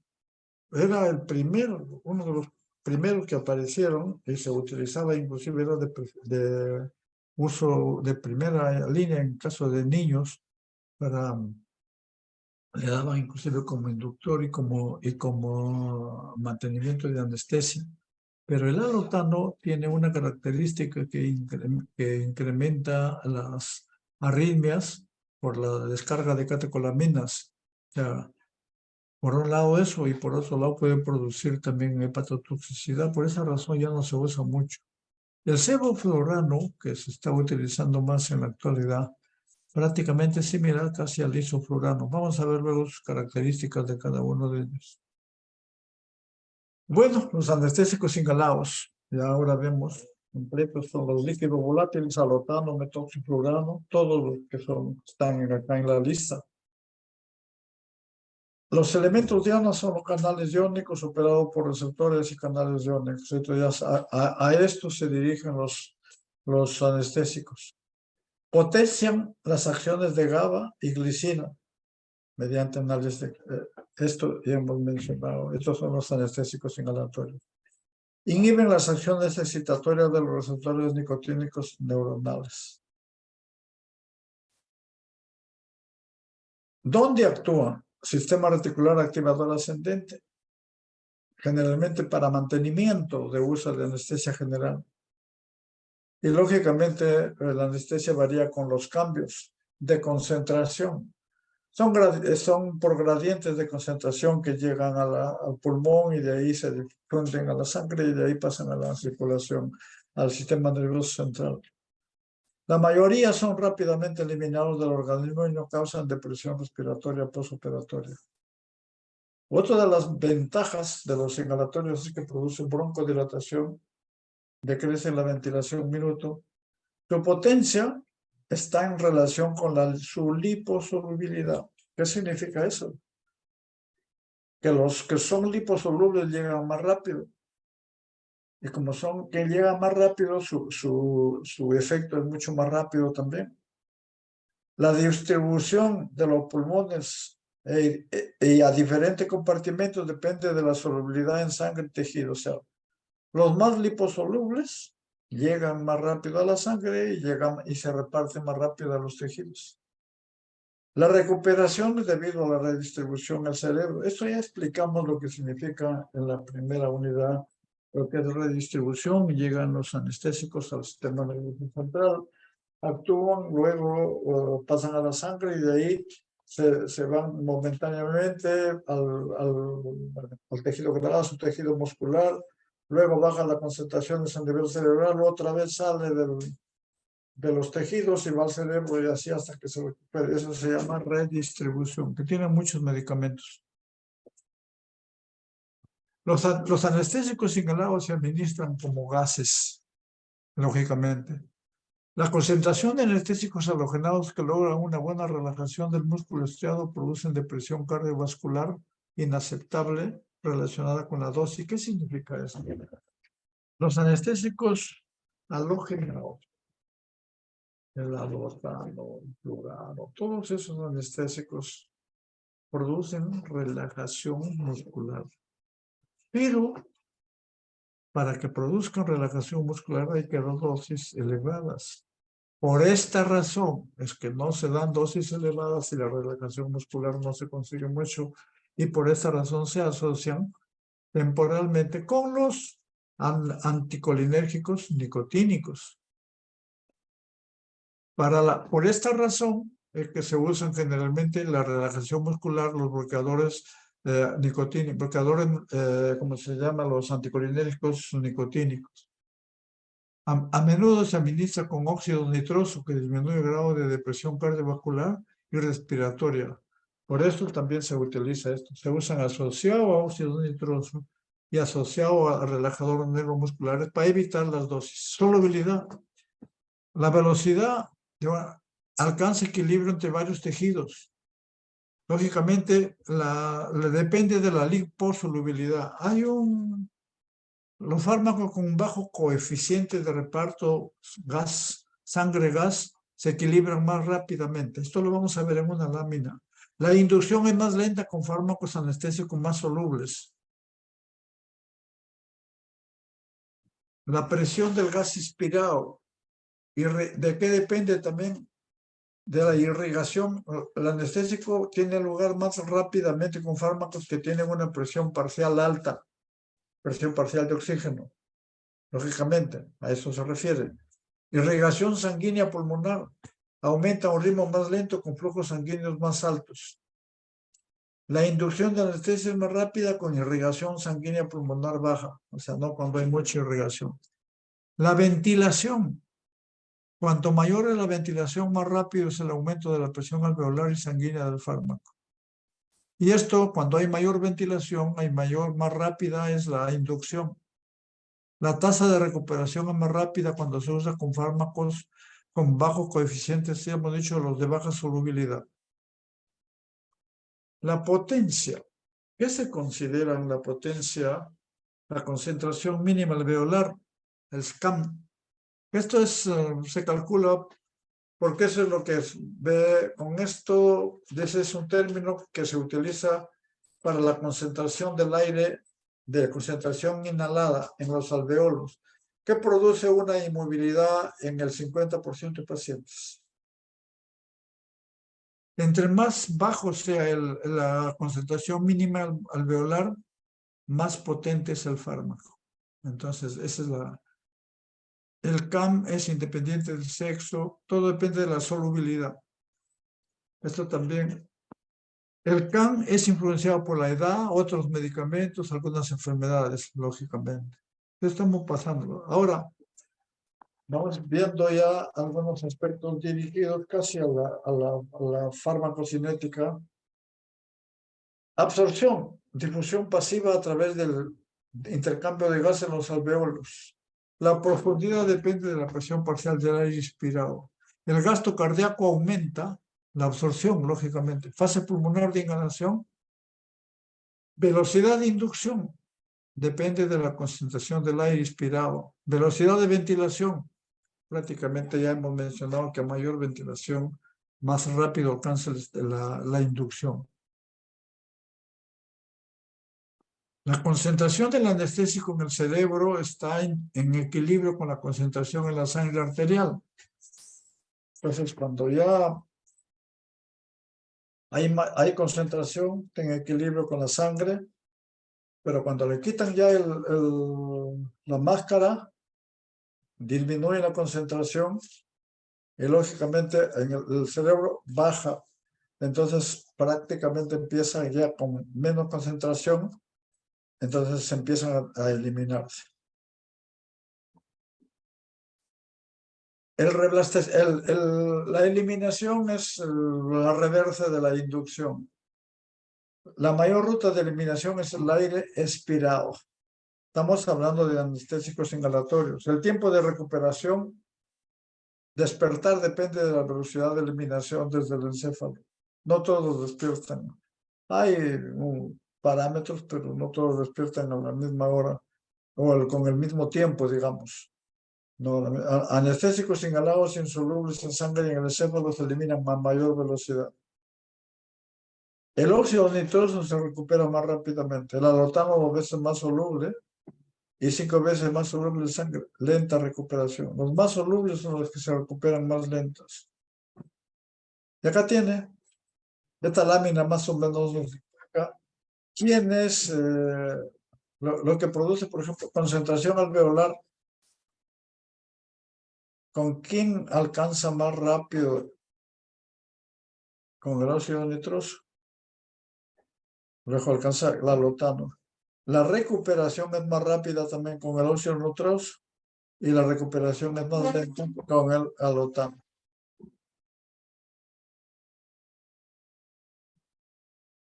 era el primero, uno de los primeros que aparecieron y se utilizaba, inclusive era de uso de primera línea en caso de niños, le daban inclusive como inductor y como mantenimiento de anestesia. Pero el alotano tiene una característica que incrementa las arritmias por la descarga de catecolaminas. O sea, por un lado eso y por otro lado puede producir también hepatotoxicidad. Por esa razón ya no se usa mucho. El sevoflurano, que se está utilizando más en la actualidad, prácticamente similar casi al isoflurano. Vamos a ver luego sus características de cada uno de ellos. Bueno, los anestésicos inhalados. Y ahora vemos completos son los líquidos volátiles, alotano, metoxiflurano, todos los que están acá en la lista. Los elementos dianas son los canales iónicos operados por receptores y canales iónicos. Entonces, a esto se dirigen los anestésicos. Potencian las acciones de GABA y glicina mediante análisis de... esto ya hemos mencionado, estos son los anestésicos inhalatorios. Inhiben las acciones excitatorias de los receptores nicotínicos neuronales. ¿Dónde actúa? Sistema reticular activador ascendente, generalmente para mantenimiento de uso de anestesia general. Y lógicamente la anestesia varía con los cambios de concentración. Son por gradientes de concentración que llegan al pulmón y de ahí se difunden a la sangre y de ahí pasan a la circulación, al sistema nervioso central. La mayoría son rápidamente eliminados del organismo y no causan depresión respiratoria postoperatoria. Otra de las ventajas de los inhalatorios es que producen broncodilatación, decrecen la ventilación un minuto. Su potencia está en relación con su liposolubilidad. ¿Qué significa eso? Que los que son liposolubles llegan más rápido. Y como son que llegan más rápido, su efecto es mucho más rápido también. La distribución de los pulmones y a diferentes compartimentos depende de la solubilidad en sangre y tejido. O sea, los más liposolubles llegan más rápido a la sangre y se reparten más rápido a los tejidos. La recuperación es debido a la redistribución al cerebro. Esto ya explicamos lo que significa en la primera unidad, lo que es redistribución. Llegan los anestésicos al sistema nervioso central, actúan, luego pasan a la sangre y de ahí se van momentáneamente al tejido graso, tejido muscular, luego baja la concentración a nivel cerebral, otra vez sale de los tejidos y va al cerebro y así hasta que se recupere. Eso se llama redistribución, que tiene muchos medicamentos. Los anestésicos inhalados se administran como gases, lógicamente. La concentración de anestésicos halogenados que logran una buena relajación del músculo estriado producen depresión cardiovascular inaceptable relacionada con la dosis. ¿Qué significa eso? Los anestésicos halogéneos, el alortano, el plurano, todos esos anestésicos producen relajación muscular. Pero para que produzcan relajación muscular hay que dar dosis elevadas. Por esta razón es que no se dan dosis elevadas y la relajación muscular no se consigue mucho, y por esta razón se asocian temporalmente con los anticolinérgicos nicotínicos. Por esta razón es que se usan generalmente la relajación muscular, los bloqueadores nicotínicos, ¿cómo se llama? Los anticolinérgicos nicotínicos. A menudo se administra con óxido nitroso que disminuye el grado de depresión cardiovascular y respiratoria. Por eso también se utiliza esto. Se usan asociado a óxido nitroso y asociado a relajadores neuromusculares para evitar las dosis. Solubilidad. La velocidad alcanza equilibrio entre varios tejidos. Lógicamente, depende de la liposolubilidad. Los fármacos con bajo coeficiente de reparto sangre-gas se equilibran más rápidamente. Esto lo vamos a ver en una lámina. La inducción es más lenta con fármacos anestésicos más solubles. La presión del gas inspirado. ¿De qué depende también? De la irrigación. El anestésico tiene lugar más rápidamente con fármacos que tienen una presión parcial alta, presión parcial de oxígeno. Lógicamente, a eso se refiere. Irrigación sanguínea pulmonar. Aumenta a un ritmo más lento con flujos sanguíneos más altos. La inducción de anestesia es más rápida con irrigación sanguínea pulmonar baja. O sea, no cuando hay mucha irrigación. La ventilación. Cuanto mayor es la ventilación, más rápido es el aumento de la presión alveolar y sanguínea del fármaco. Y esto, cuando hay mayor ventilación, más rápida es la inducción. La tasa de recuperación es más rápida cuando se usa con fármacos con bajos coeficientes, ya hemos dicho, los de baja solubilidad. La potencia. ¿Qué se considera en la potencia? La concentración mínima alveolar, el SCAM. Esto se calcula porque eso es lo que es. Ve, con esto, ese es un término que se utiliza para la concentración del aire, de concentración inhalada en los alveolos, que produce una inmovilidad en el 50% de pacientes. Entre más bajo sea la concentración mínima alveolar, más potente es el fármaco. Entonces, esa es el CAM es independiente del sexo, todo depende de la solubilidad. Esto también. El CAM es influenciado por la edad, otros medicamentos, algunas enfermedades, lógicamente. Estamos pasándolo. Ahora, vamos viendo ya algunos aspectos dirigidos casi a la farmacocinética. Absorción, difusión pasiva a través del intercambio de gas en los alveolos. La profundidad depende de la presión parcial del aire inspirado. El gasto cardíaco aumenta, la absorción, lógicamente. Fase pulmonar de inhalación. Velocidad de inducción depende de la concentración del aire inspirado. Velocidad de ventilación. Prácticamente ya hemos mencionado que a mayor ventilación, más rápido alcanza la inducción. La concentración del anestésico en el cerebro está en equilibrio con la concentración en la sangre arterial. Entonces, cuando ya hay concentración, en equilibrio con la sangre, pero cuando le quitan ya la máscara, disminuye la concentración y lógicamente en el cerebro baja. Entonces, prácticamente empieza ya con menos concentración, entonces se empiezan a eliminarse. La eliminación es la reversa de la inducción. La mayor ruta de eliminación es el aire expirado. Estamos hablando de anestésicos inhalatorios. El tiempo de recuperación, despertar depende de la velocidad de eliminación desde el encéfalo. No todos despiertan. Hay parámetros, pero no todos despiertan a la misma hora o con el mismo tiempo, digamos. No, anestésicos inhalados insolubles en sangre y en el encéfalo se eliminan a mayor velocidad. El óxido nitroso se recupera más rápidamente. El alotano 2 veces más soluble y 5 veces más soluble en sangre. Lenta recuperación. Los más solubles son los que se recuperan más lentos. Y acá tiene esta lámina más o menos acá. ¿Quién es lo que produce, por ejemplo, concentración alveolar? ¿Con quién alcanza más rápido? Con el óxido nitroso. Luego alcanza el alotano. La recuperación es más rápida también con el óxido nitroso y la recuperación es más lenta con el alotano.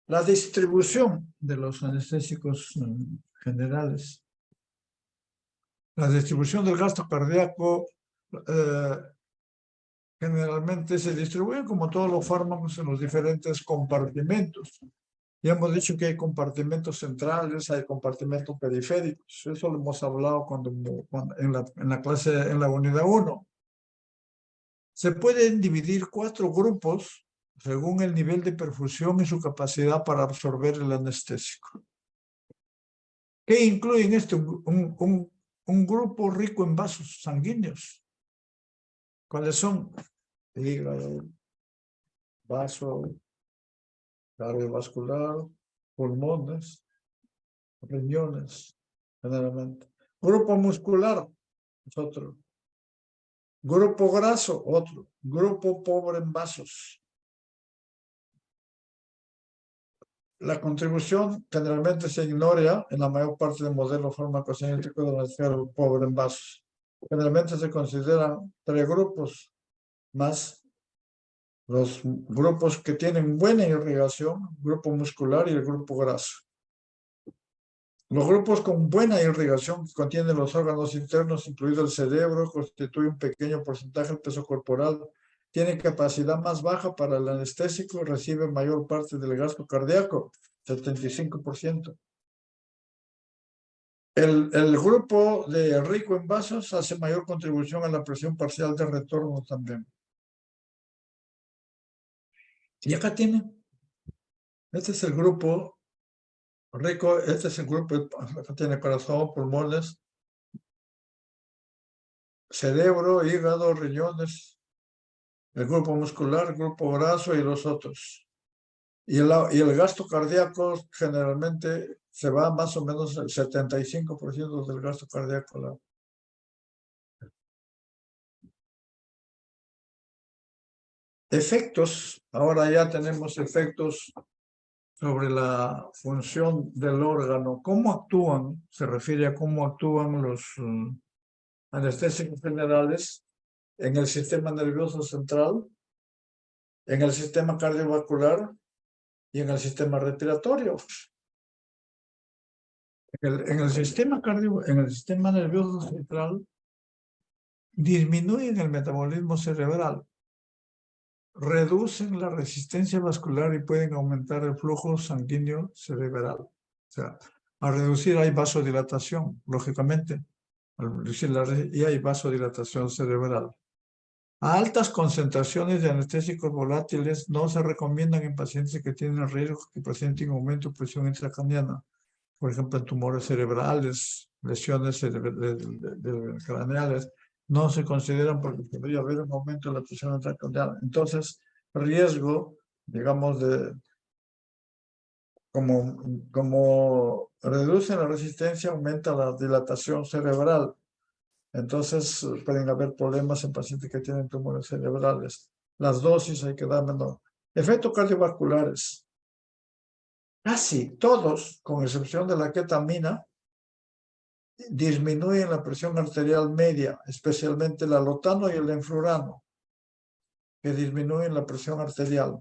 La distribución de los anestésicos generales. La distribución del gasto cardíaco generalmente se distribuye como todos los fármacos en los diferentes compartimentos. Ya hemos dicho que hay compartimentos centrales, hay compartimentos periféricos. Eso lo hemos hablado en la clase, en la unidad 1. Se pueden dividir 4 grupos según el nivel de perfusión y su capacidad para absorber el anestésico. ¿Qué incluye en esto? Un grupo rico en vasos sanguíneos. ¿Cuáles son? Hígado, vaso cardiovascular, pulmones, riñones, generalmente. Grupo muscular, es otro. Grupo graso, otro. Grupo pobre en vasos. La contribución generalmente se ignora en la mayor parte de modelos farmacocinéticos de la esfera pobre en vasos. Generalmente se consideran 3 grupos más los grupos que tienen buena irrigación, grupo muscular y el grupo graso. Los grupos con buena irrigación que contienen los órganos internos, incluido el cerebro, constituyen un pequeño porcentaje del peso corporal, tienen capacidad más baja para el anestésico y reciben mayor parte del gasto cardíaco, 75%. El grupo de rico en vasos hace mayor contribución a la presión parcial de retorno también. Y acá tienen, este es el grupo rico, este es el grupo, acá tiene corazón, pulmones, cerebro, hígado, riñones, el grupo muscular, el grupo graso y los otros. Y el gasto cardíaco generalmente se va más o menos el 75% del gasto cardíaco. Efectos, ahora ya tenemos efectos sobre la función del órgano. ¿Cómo actúan? Se refiere a cómo actúan los anestésicos generales en el sistema nervioso central, en el sistema cardiovascular y en el sistema respiratorio. En el sistema nervioso central disminuyen el metabolismo cerebral, reducen la resistencia vascular y pueden aumentar el flujo sanguíneo cerebral. O sea, al reducir hay vasodilatación, lógicamente, y hay vasodilatación cerebral. A altas concentraciones de anestésicos volátiles no se recomiendan en pacientes que tienen riesgo que presenten aumento de presión intracraniana, por ejemplo, en tumores cerebrales, lesiones craneales, no se consideran porque podría haber un aumento de la presión intracraneal. Entonces, riesgo, digamos, como reduce la resistencia, aumenta la dilatación cerebral. Entonces, pueden haber problemas en pacientes que tienen tumores cerebrales. Las dosis hay que dar menor. Efectos cardiovasculares. Casi todos, con excepción de la ketamina, disminuyen la presión arterial media, especialmente el alotano y el enflurano, que disminuyen la presión arterial.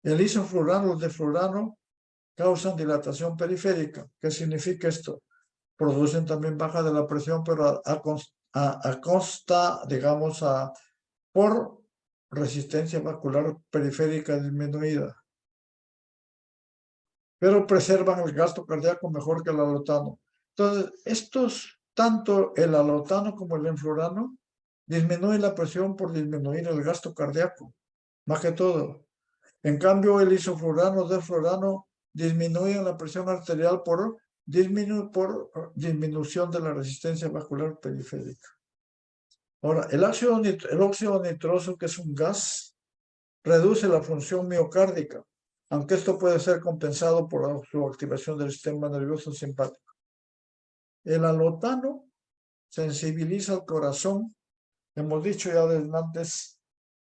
El isoflurano y el deflurano causan dilatación periférica. ¿Qué significa esto? Producen también baja de la presión, pero a costa, digamos, por resistencia vascular periférica disminuida. Pero preservan el gasto cardíaco mejor que el alotano. Entonces, tanto el alotano como el enflurano, disminuyen la presión por disminuir el gasto cardíaco, más que todo. En cambio, el isoflurano, deflurano, disminuyen la presión arterial por disminución de la resistencia vascular periférica. Ahora, el óxido nitroso, que es un gas, reduce la función miocárdica, aunque esto puede ser compensado por su activación del sistema nervioso simpático. El alotano sensibiliza al corazón. Hemos dicho ya desde antes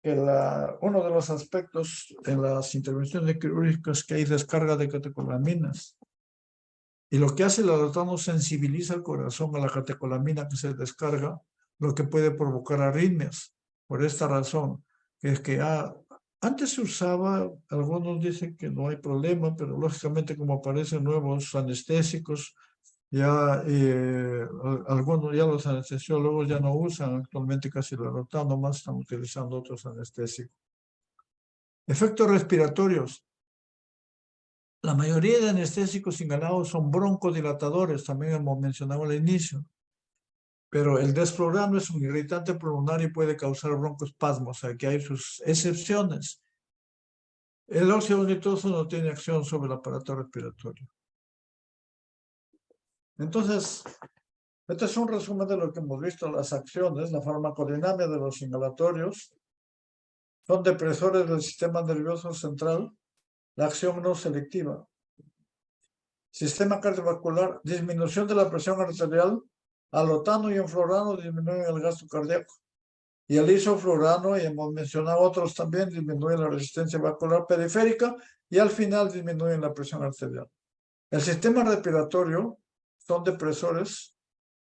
que uno de los aspectos en las intervenciones quirúrgicas es que hay descarga de catecolaminas. Y lo que hace el alotano sensibiliza al corazón a la catecolamina que se descarga, lo que puede provocar arritmias. Por esta razón, que es que antes se usaba, algunos dicen que no hay problema, pero lógicamente como aparecen nuevos anestésicos, ya algunos ya los anestesiólogos ya no usan actualmente casi el alotano, más están utilizando otros anestésicos. Efectos respiratorios. La mayoría de anestésicos inhalados son broncodilatadores, también hemos mencionado al inicio. Pero el desflurano es un irritante pulmonar y puede causar broncoespasmos, o sea que hay sus excepciones. El óxido nitroso no tiene acción sobre el aparato respiratorio. Entonces, este es un resumen de lo que hemos visto, las acciones, la farmacodinámica de los inhalatorios. Son depresores del sistema nervioso central, la acción no selectiva. Sistema cardiovascular, disminución de la presión arterial, alotano y enflurano disminuyen el gasto cardíaco. Y el isoflurano, y hemos mencionado otros también, disminuyen la resistencia vascular periférica y al final disminuyen la presión arterial. El sistema respiratorio son depresores,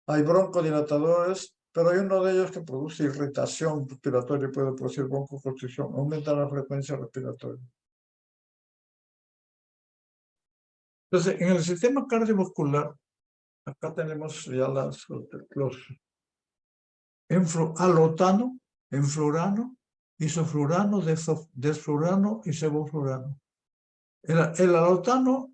hay broncodilatadores, pero hay uno de ellos que produce irritación respiratoria y puede producir broncoconstricción, aumenta la frecuencia respiratoria. Entonces, en el sistema cardiovascular, acá tenemos ya los alotano, enflurano, isoflurano, desflurano y sevoflurano. El alotano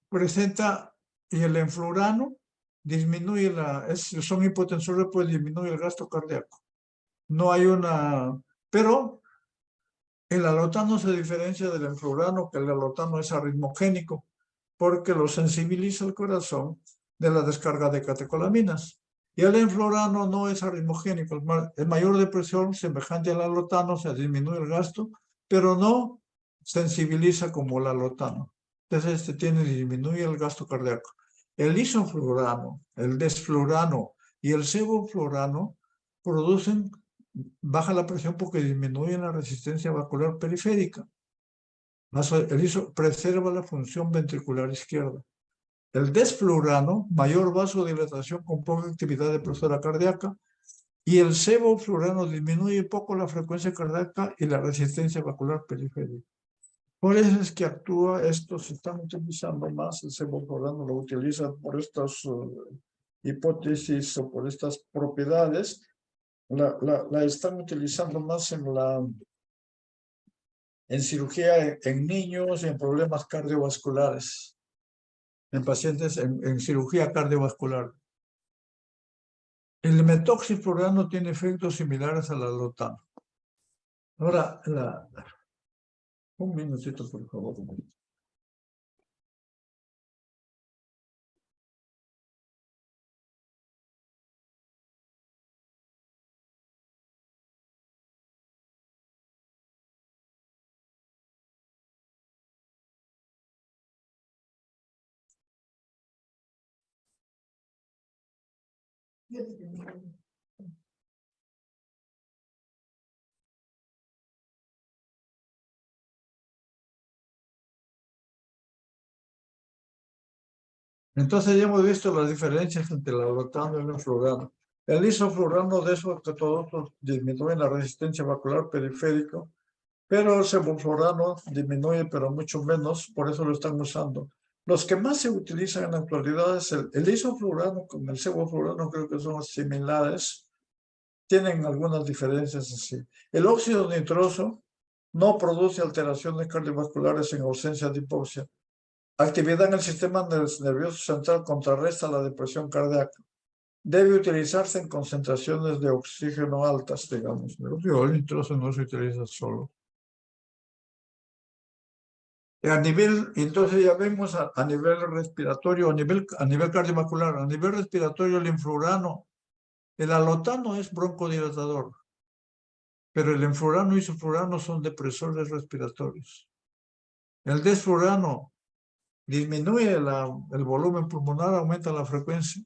presenta, y el enflurano disminuye son hipotensores, pues disminuye el gasto cardíaco. No hay una Pero el alotano se diferencia del enflurano, que el alotano es arritmogénico, porque lo sensibiliza el corazón de la descarga de catecolaminas. Y el enflurano no es arritmogénico, es mayor de presión, semejante al alotano, se disminuye el gasto, pero no sensibiliza como el alotano. Entonces, disminuye el gasto cardíaco. El isoflurano, el desflurano y el sevoflurano producen baja la presión porque disminuyen la resistencia vascular periférica. El ISO preserva la función ventricular izquierda. El desflurano, mayor vasodilatación con poca actividad depresora cardíaca. Y el sevoflurano disminuye poco la frecuencia cardíaca y la resistencia vascular periférica. Por eso es que actúa esto, se están utilizando más, el sevoflurano lo utiliza por estas hipótesis o por estas propiedades. La están utilizando más en cirugía en niños y en problemas cardiovasculares, en pacientes en cirugía cardiovascular. El metoxiflurano tiene efectos similares al alotano. Ahora, un minutito, por favor. Entonces ya hemos visto las diferencias entre el alotano y el enflurano. El isoflurano de eso que todos disminuye la resistencia vascular periférica, pero el sevoflurano disminuye, pero mucho menos, por eso lo están usando. Los que más se utilizan en la actualidad es el isoflurano con el sevoflurano, creo que son similares, tienen algunas diferencias así. El óxido nitroso no produce alteraciones cardiovasculares en ausencia de hipoxia. Actividad en el sistema nervioso central contrarresta la depresión cardíaca. Debe utilizarse en concentraciones de oxígeno altas, digamos. El óxido nitroso no se utiliza solo. Entonces ya vemos a nivel respiratorio, a nivel cardiovascular, a nivel respiratorio, el enflurano, el alotano es broncodilatador, pero el enflurano y sulfurano son depresores respiratorios. El desflurano disminuye el volumen pulmonar, aumenta la frecuencia,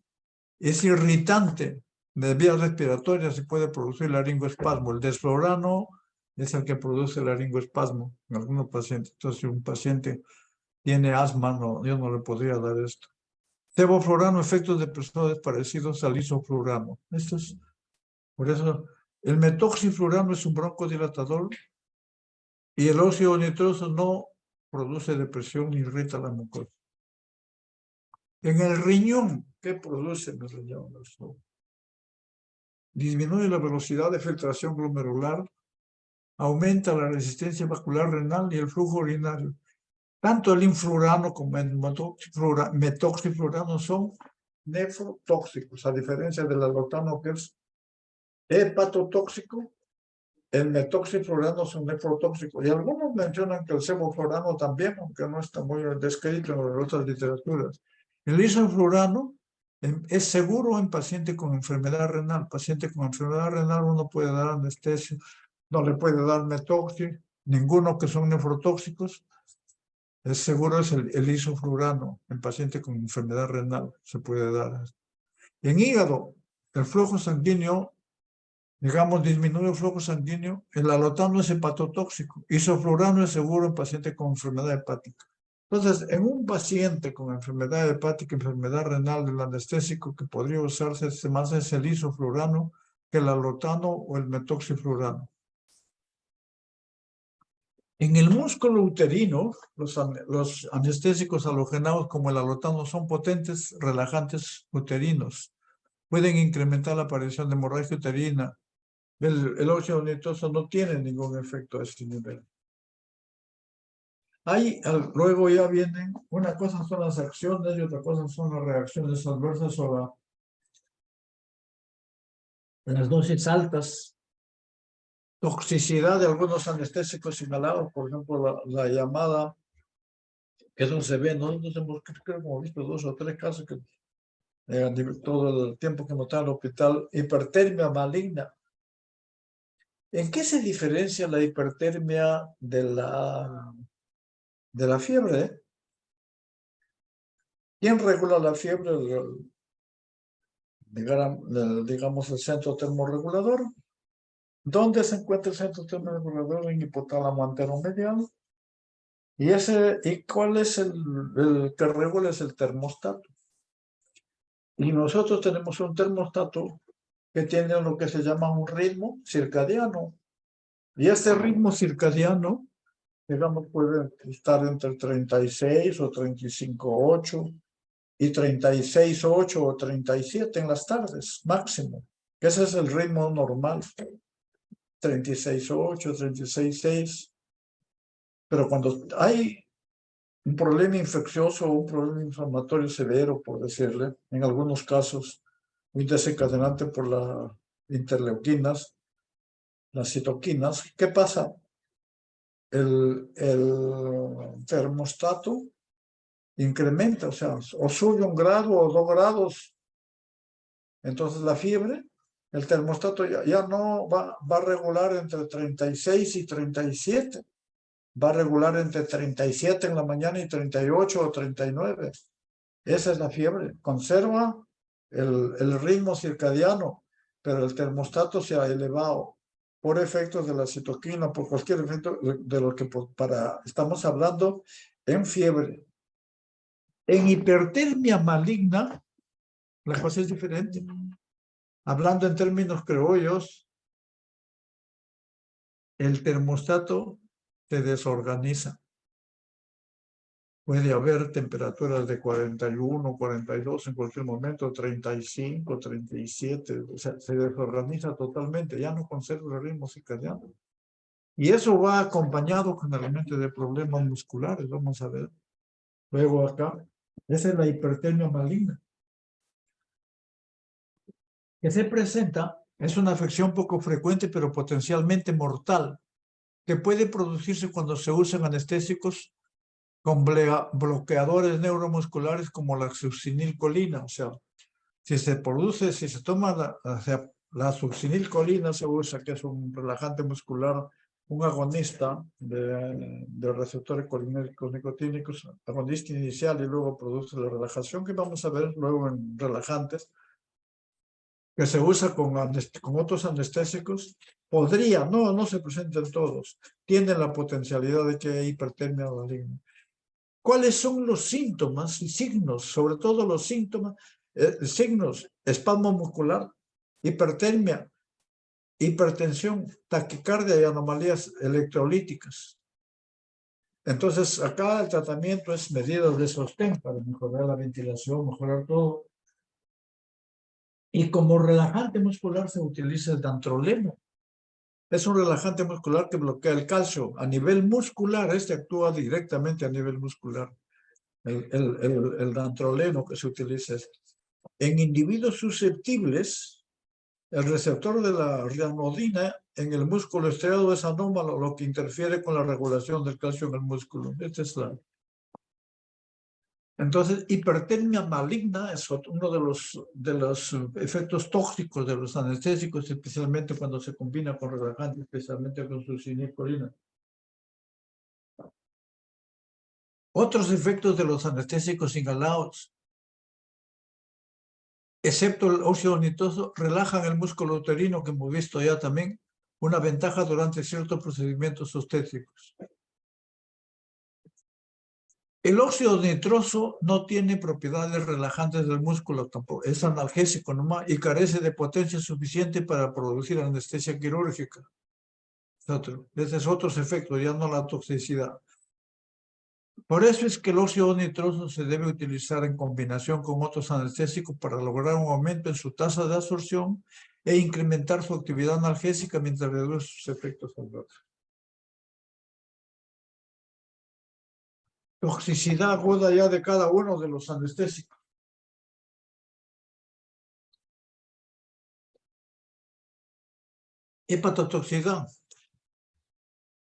es irritante de vías respiratorias y puede producir laringoespasmo. El desflurano es el que produce laringoespasmo en algunos pacientes. Entonces, si un paciente tiene asma, no, yo no le podría dar esto. Sevoflurano, efectos depresores parecidos al isoflurano. Por eso, el metoxiflurano es un broncodilatador y el óxido nitroso no produce depresión ni irrita la mucosa. En el riñón, ¿qué produce en el riñón? Disminuye la velocidad de filtración glomerular, aumenta la resistencia vascular renal y el flujo urinario. Tanto el influrano como el metoxiflurano son nefrotóxicos, a diferencia del alotano que es hepatotóxico, el metoxiflurano es un nefrotóxico. Y algunos mencionan que el sevoflurano también, aunque no está muy descrito en otras literaturas. El isoflurano es seguro en paciente con enfermedad renal. Paciente con enfermedad renal uno puede dar anestesia, no le puede dar metoxi, ninguno que son nefrotóxicos. Es seguro es el isoflurano en paciente con enfermedad renal, se puede dar. En hígado, el flujo sanguíneo, digamos, disminuye el flujo sanguíneo, el alotano es hepatotóxico, isoflurano es seguro en paciente con enfermedad hepática. Entonces, en un paciente con enfermedad hepática, enfermedad renal, el anestésico que podría usarse más es el isoflurano que el alotano o el metoxiflurano. En el músculo uterino, los anestésicos halogenados como el alotano son potentes relajantes uterinos. Pueden incrementar la aparición de hemorragia uterina. El óxido nitroso no tiene ningún efecto a este nivel. Luego ya vienen, una cosa son las acciones y otra cosa son las reacciones adversas o las dosis altas. toxicidad de algunos anestésicos inhalados, por ejemplo, la llamada, que no se ve, nosotros hemos, creo que hemos visto 2 o 3 casos que todo el tiempo que hemos estado en el hospital, hipertermia maligna. ¿En qué se diferencia la hipertermia de la fiebre? ¿Quién regula la fiebre? Digamos, el centro termorregulador. ¿Dónde se encuentra el centro termorregulador? En hipotálamo anteromedial. ¿Y cuál es el que regula? Es el termostato. Y nosotros tenemos un termostato que tiene lo que se llama un ritmo circadiano. Y este ritmo circadiano, digamos, puede estar entre 36 o 35,8 y 36,8 o 37 en las tardes, máximo. Ese es el ritmo normal. 36,8, 36,6. Pero cuando hay un problema infeccioso o un problema inflamatorio severo, por decirle, en algunos casos, muy desencadenante por las interleuquinas, las citoquinas, ¿qué pasa? El termostato incrementa, o sea, o sube 1 grado o 2 grados. Entonces la fiebre, el termostato ya no va a regular entre 36 y 37. Va a regular entre 37 en la mañana y 38 o 39. Esa es la fiebre. Conserva el ritmo circadiano, pero el termostato se ha elevado por efectos de la citoquina, por cualquier efecto de lo que estamos hablando en fiebre. En hipertermia maligna, la cosa es diferente. Hablando en términos criollos, el termostato se desorganiza. Puede haber temperaturas de 41, 42 en cualquier momento, 35, 37, o sea, se desorganiza totalmente, ya no conserva el ritmo circadiano. Y eso va acompañado generalmente de problemas musculares, vamos a ver. Luego acá, esa es la hipertermia maligna. Que se presenta, es una afección poco frecuente pero potencialmente mortal, que puede producirse cuando se usan anestésicos con bloqueadores neuromusculares como la succinilcolina. O sea, si se toma la succinilcolina, se usa, que es un relajante muscular, un agonista de receptores colinérgicos nicotínicos, agonista inicial y luego produce la relajación, que vamos a ver luego en relajantes, que se usa con otros anestésicos, podría, no se presentan todos, tienen la potencialidad de que hay hipertermia maligna. ¿Cuáles son los síntomas y signos? Sobre todo los síntomas, signos: espasmo muscular, hipertermia, hipertensión, taquicardia y anomalías electrolíticas. Entonces, acá el tratamiento es medidas de sostén para mejorar la ventilación, mejorar todo. Y como relajante muscular se utiliza el dantroleno. Es un relajante muscular que bloquea el calcio. A nivel muscular, este actúa directamente a nivel muscular. El dantroleno que se utiliza. En individuos susceptibles, el receptor de la ranodina en el músculo estriado es anómalo, lo que interfiere con la regulación del calcio en el músculo. Entonces, hipertermia maligna es uno de los efectos tóxicos de los anestésicos, especialmente cuando se combina con relajantes, especialmente con succinilcolina. Otros efectos de los anestésicos inhalados, excepto el óxido nitroso, relajan el músculo uterino, que hemos visto ya también, una ventaja durante ciertos procedimientos obstétricos. El óxido nitroso no tiene propiedades relajantes del músculo tampoco, es analgésico nomás y carece de potencia suficiente para producir anestesia quirúrgica. Ese es otros efectos, ya no la toxicidad. Por eso es que el óxido nitroso se debe utilizar en combinación con otros anestésicos para lograr un aumento en su tasa de absorción e incrementar su actividad analgésica mientras reduce sus efectos adversos. Toxicidad aguda ya de cada uno de los anestésicos. Hepatotoxicidad.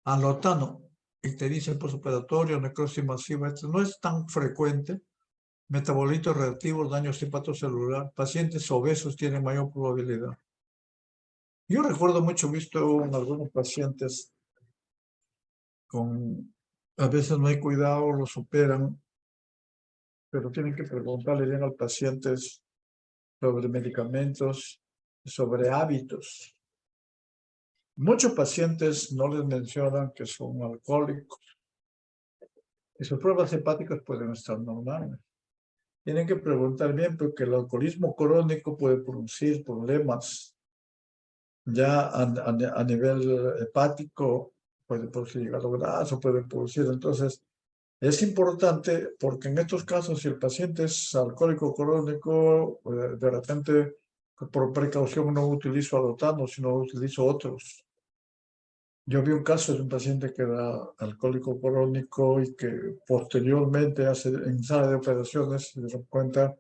alotano, ictericia postoperatoria, necrosis masiva, esto no es tan frecuente. Metabolitos reactivos, daño hepatocelular, pacientes obesos tienen mayor probabilidad. Yo recuerdo mucho, visto en algunos pacientes a veces no hay cuidado, los operan, pero tienen que preguntarle bien al paciente sobre medicamentos, sobre hábitos. Muchos pacientes no les mencionan que son alcohólicos y sus pruebas hepáticas pueden estar normales. Tienen que preguntar bien porque el alcoholismo crónico puede producir problemas ya a nivel hepático, puede producir hígado graso, puede producir. Entonces, es importante porque en estos casos, si el paciente es alcohólico crónico, de repente, por precaución no utilizo alotano, sino utilizo otros. Yo vi un caso de un paciente que era alcohólico crónico y que posteriormente en sala de operaciones se dio cuenta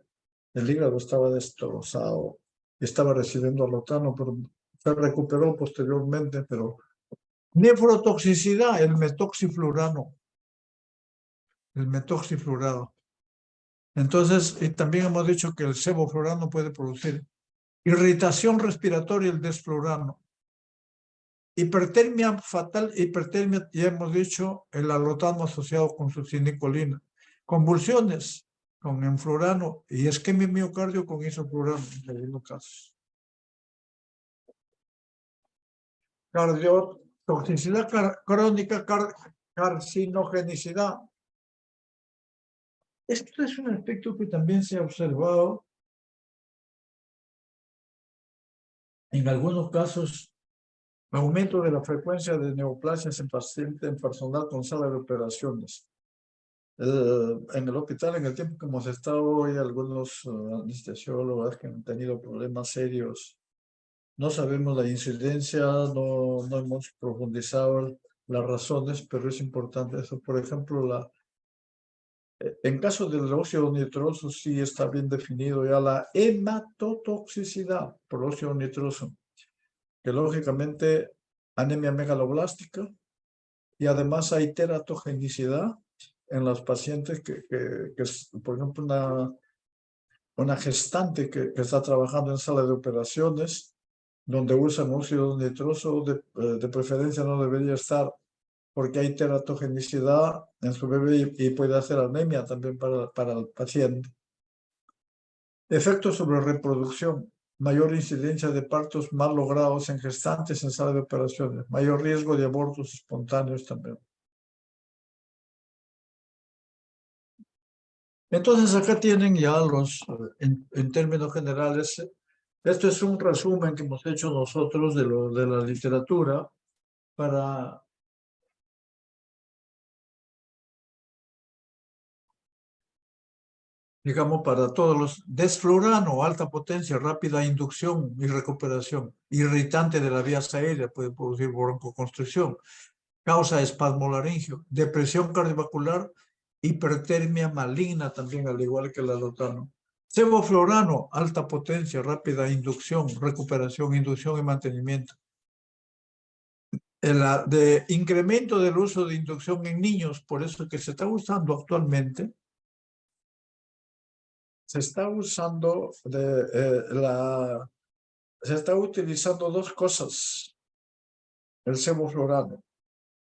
el hígado estaba destrozado, estaba recibiendo alotano, pero se recuperó posteriormente, pero nefrotoxicidad, el metoxiflurano. Entonces, y también hemos dicho que el sevoflurano puede producir irritación respiratoria, el desflurano. Hipertermia fatal, hipertermia, ya hemos dicho, el alotano asociado con succinicolina. Convulsiones con enflurano y isquemia miocardio con isoflurano en algunos casos. Cardiotoxicidad crónica, carcinogenicidad. Esto es un aspecto que también se ha observado en algunos casos. Aumento de la frecuencia de neoplasias en pacientes en personal con sala de operaciones. En el hospital, en el tiempo que hemos estado, hay algunos anestesiólogos que han tenido problemas serios. No sabemos la incidencia, no hemos profundizado las razones, pero es importante eso. Por ejemplo, en caso del óxido nitroso, sí está bien definido ya la hematotoxicidad por óxido nitroso, que lógicamente anemia megaloblástica, y además hay teratogenicidad en los pacientes que por ejemplo, una gestante que está trabajando en sala de operaciones, donde usan óxido nitroso, de preferencia no debería estar, porque hay teratogenicidad en su bebé y puede hacer anemia también para el paciente. Efectos sobre reproducción. Mayor incidencia de partos mal logrados en gestantes en sala de operaciones. Mayor riesgo de abortos espontáneos también. Entonces acá tienen ya en términos generales, esto es un resumen que hemos hecho nosotros de la literatura para digamos, para todos los desflurano, alta potencia, rápida inducción y recuperación, irritante de las vías aéreas, puede producir broncoconstricción, causa espasmolaringio, depresión cardiovascular, hipertermia maligna también, al igual que el alotano. Sevoflurano, alta potencia, rápida inducción, recuperación, inducción y mantenimiento. De incremento del uso de inducción en niños, por eso que se está usando actualmente, se está usando se está utilizando dos cosas, el sevoflurano,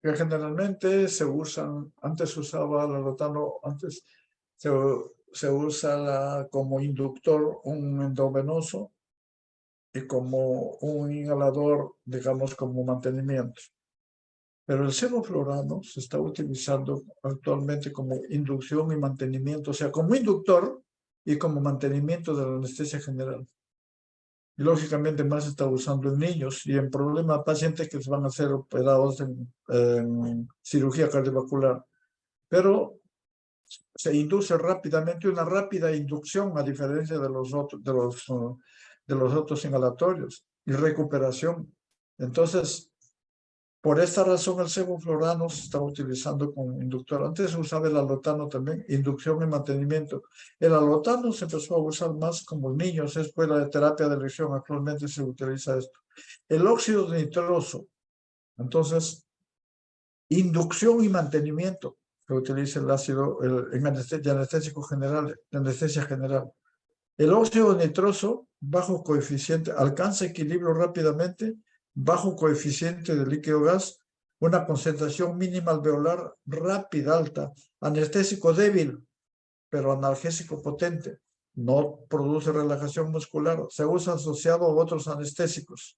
que generalmente se usan, antes se usaba el alotano, antes se usa como inductor un endovenoso y como un inhalador, digamos, como mantenimiento. Pero el sevoflurano se está utilizando actualmente como inducción y mantenimiento, o sea, como inductor y como mantenimiento de la anestesia general. Y lógicamente más se está usando en niños y en problemas pacientes que van a ser operados en cirugía cardiovascular. Pero se induce rápidamente, una rápida inducción a diferencia de los otros inhalatorios y recuperación. Entonces, por esta razón el sevoflurano se está utilizando como inductor. Antes se usaba el alotano también, inducción y mantenimiento. El alotano se empezó a usar más como niños, es escuela de terapia de elección, actualmente se utiliza esto. El óxido nitroso, entonces, Inducción y mantenimiento. Se utiliza el ácido en anestésico general, anestesia general. El óxido nitroso, bajo coeficiente, alcanza equilibrio rápidamente, bajo coeficiente de líquido gas, una concentración mínima alveolar rápida, alta, anestésico débil, pero analgésico potente. No produce relajación muscular. Se usa asociado a otros anestésicos.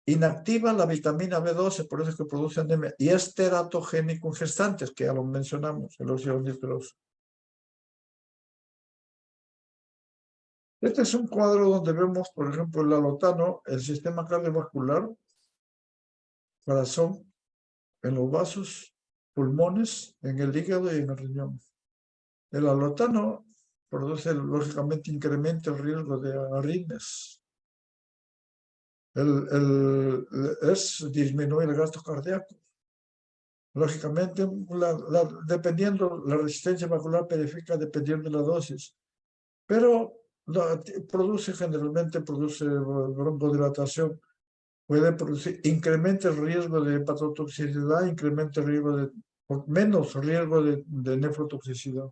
Inactiva la vitamina B12, por eso es que produce anemia. Y es teratogénico en gestantes, que ya lo mencionamos, el óxido nitroso. Este es un cuadro donde vemos, por ejemplo, el alotano, el sistema cardiovascular, corazón, en los vasos, pulmones, en el hígado y en el riñón. El alotano produce, lógicamente, incrementa el riesgo de arritmias. Disminuye el gasto cardíaco. Lógicamente, dependiendo la resistencia vascular periférica, dependiendo de la dosis. Pero generalmente produce broncodilatación. Puede producir, incrementa el riesgo de hepatotoxicidad, incrementa el riesgo menos riesgo de nefrotoxicidad.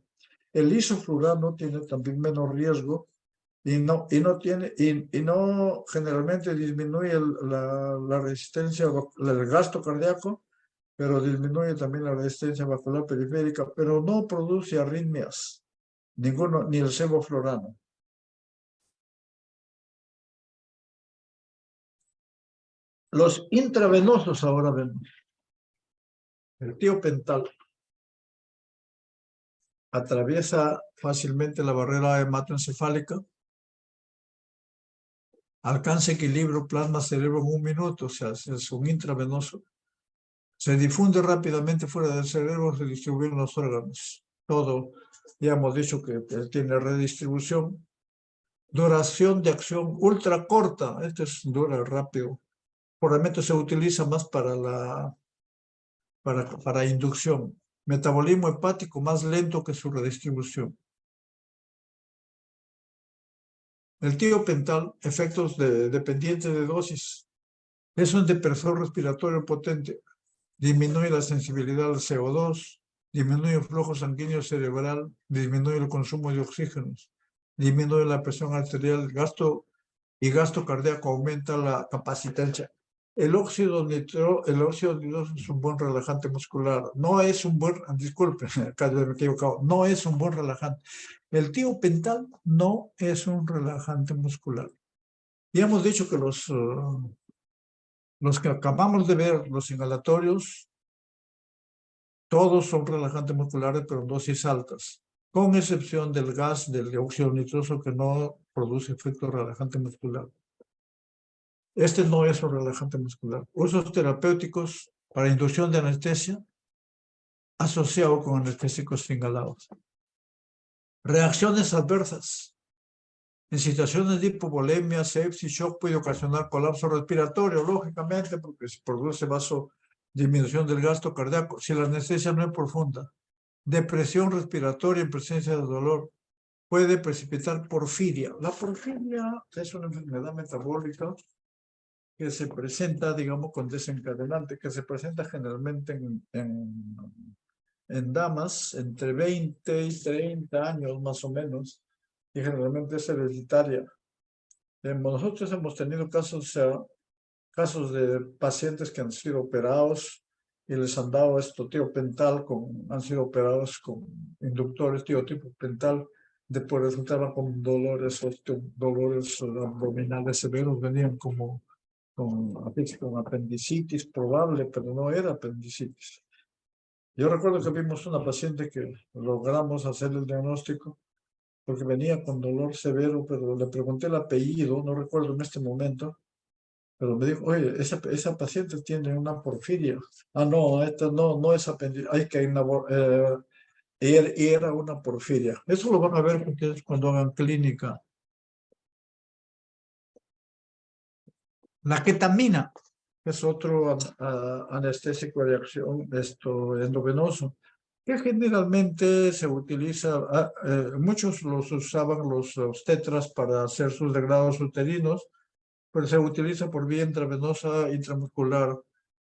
El isoflurano tiene también menos riesgo y no generalmente disminuye la resistencia, el gasto cardíaco, pero disminuye también la resistencia vascular periférica, pero no produce arritmias, ninguno, ni el sevoflurano. Los intravenosos ahora vemos. El tiopental atraviesa fácilmente la barrera hematoencefálica, alcanza equilibrio plasma-cerebro en 1 minuto, o sea, es un intravenoso. Se difunde rápidamente fuera del cerebro, se distribuye en los órganos. Todo, ya hemos dicho que tiene redistribución. Duración de acción ultra corta, esto es dura, rápido. Probablemente se utiliza más para inducción. Metabolismo hepático más lento que su redistribución. El tiopental, efectos dependientes de dosis. Es un depresor respiratorio potente. Disminuye la sensibilidad al CO2, disminuye el flujo sanguíneo cerebral, disminuye el consumo de oxígenos, disminuye la presión arterial, gasto cardíaco, aumenta la capacidad. El óxido nitroso es un buen relajante muscular. No es un buen, disculpe, acá me he equivocado, no es un buen relajante. El tiopental no es un relajante muscular. Y hemos dicho que los que acabamos de ver, los inhalatorios, todos son relajantes musculares, pero en dosis altas, con excepción del gas del óxido nitroso que no produce efecto relajante muscular. Este no es un relajante muscular. Usos terapéuticos para inducción de anestesia asociado con anestésicos inhalados. Reacciones adversas. En situaciones de hipovolemia, sepsis, shock puede ocasionar colapso respiratorio, lógicamente, porque se produce disminución del gasto cardíaco. Si la anestesia no es profunda. Depresión respiratoria en presencia de dolor. Puede precipitar porfiria. La porfiria es una enfermedad metabólica que se presenta, digamos, con desencadenante, que se presenta generalmente en damas entre 20 y 30 años más o menos, y generalmente es hereditaria. Nosotros hemos tenido casos de pacientes que han sido operados y les han dado tiopental, han sido operados con inductores tiopental, después resultaban con dolores abdominales severos, venían con apendicitis probable, pero no era apendicitis. Yo recuerdo que vimos una paciente que logramos hacer el diagnóstico porque venía con dolor severo, pero le pregunté el apellido, no recuerdo en este momento, pero me dijo, oye, esa paciente tiene una porfiria. Ah, no, esta no es apendicitis, hay que y era una porfiria. Eso lo van a ver ustedes cuando hagan clínica. La ketamina es otro anestésico de acción endovenoso, que generalmente se utiliza, muchos los usaban los obstetras para hacer sus degrados uterinos, pero se utiliza por vía intravenosa intramuscular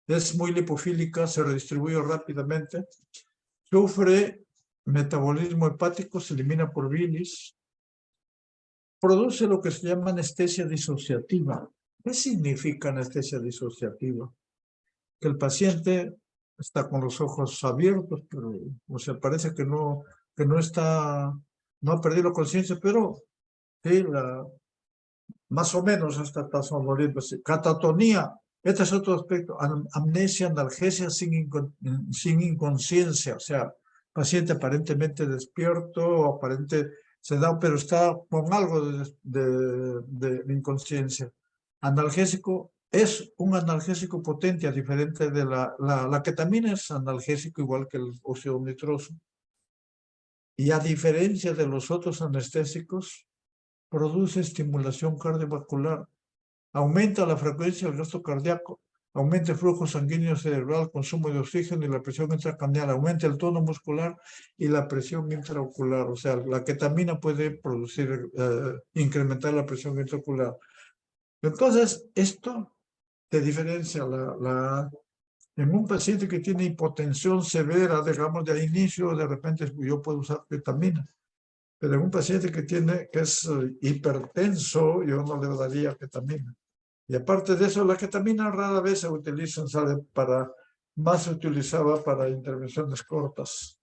es muy lipofílica, se redistribuye rápidamente, sufre metabolismo hepático, se elimina por bilis, produce lo que se llama anestesia disociativa. ¿Qué significa anestesia disociativa? Que el paciente está con los ojos abiertos, pero, o sea, parece que no no ha perdido conciencia, pero sí, más o menos está sonoliendo. Catatonía, este es otro aspecto, amnesia, analgesia sin inconsciencia, o sea, paciente aparentemente despierto, aparente se da, pero está con algo de inconsciencia. Analgésico es un analgésico potente, a diferente de la ketamina es analgésico igual que el óxido nitroso. Y a diferencia de los otros anestésicos, produce estimulación cardiovascular, aumenta la frecuencia del gasto cardíaco, aumenta el flujo sanguíneo cerebral, consumo de oxígeno y la presión intracranial, aumenta el tono muscular y la presión intraocular. O sea, la ketamina puede producir, incrementar la presión intraocular. Entonces, esto te diferencia en un paciente que tiene hipotensión severa, digamos, de inicio, de repente yo puedo usar ketamina. Pero en un paciente que es hipertenso, yo no le daría ketamina. Y aparte de eso, la ketamina rara vez se utiliza, más se utilizaba para intervenciones cortas.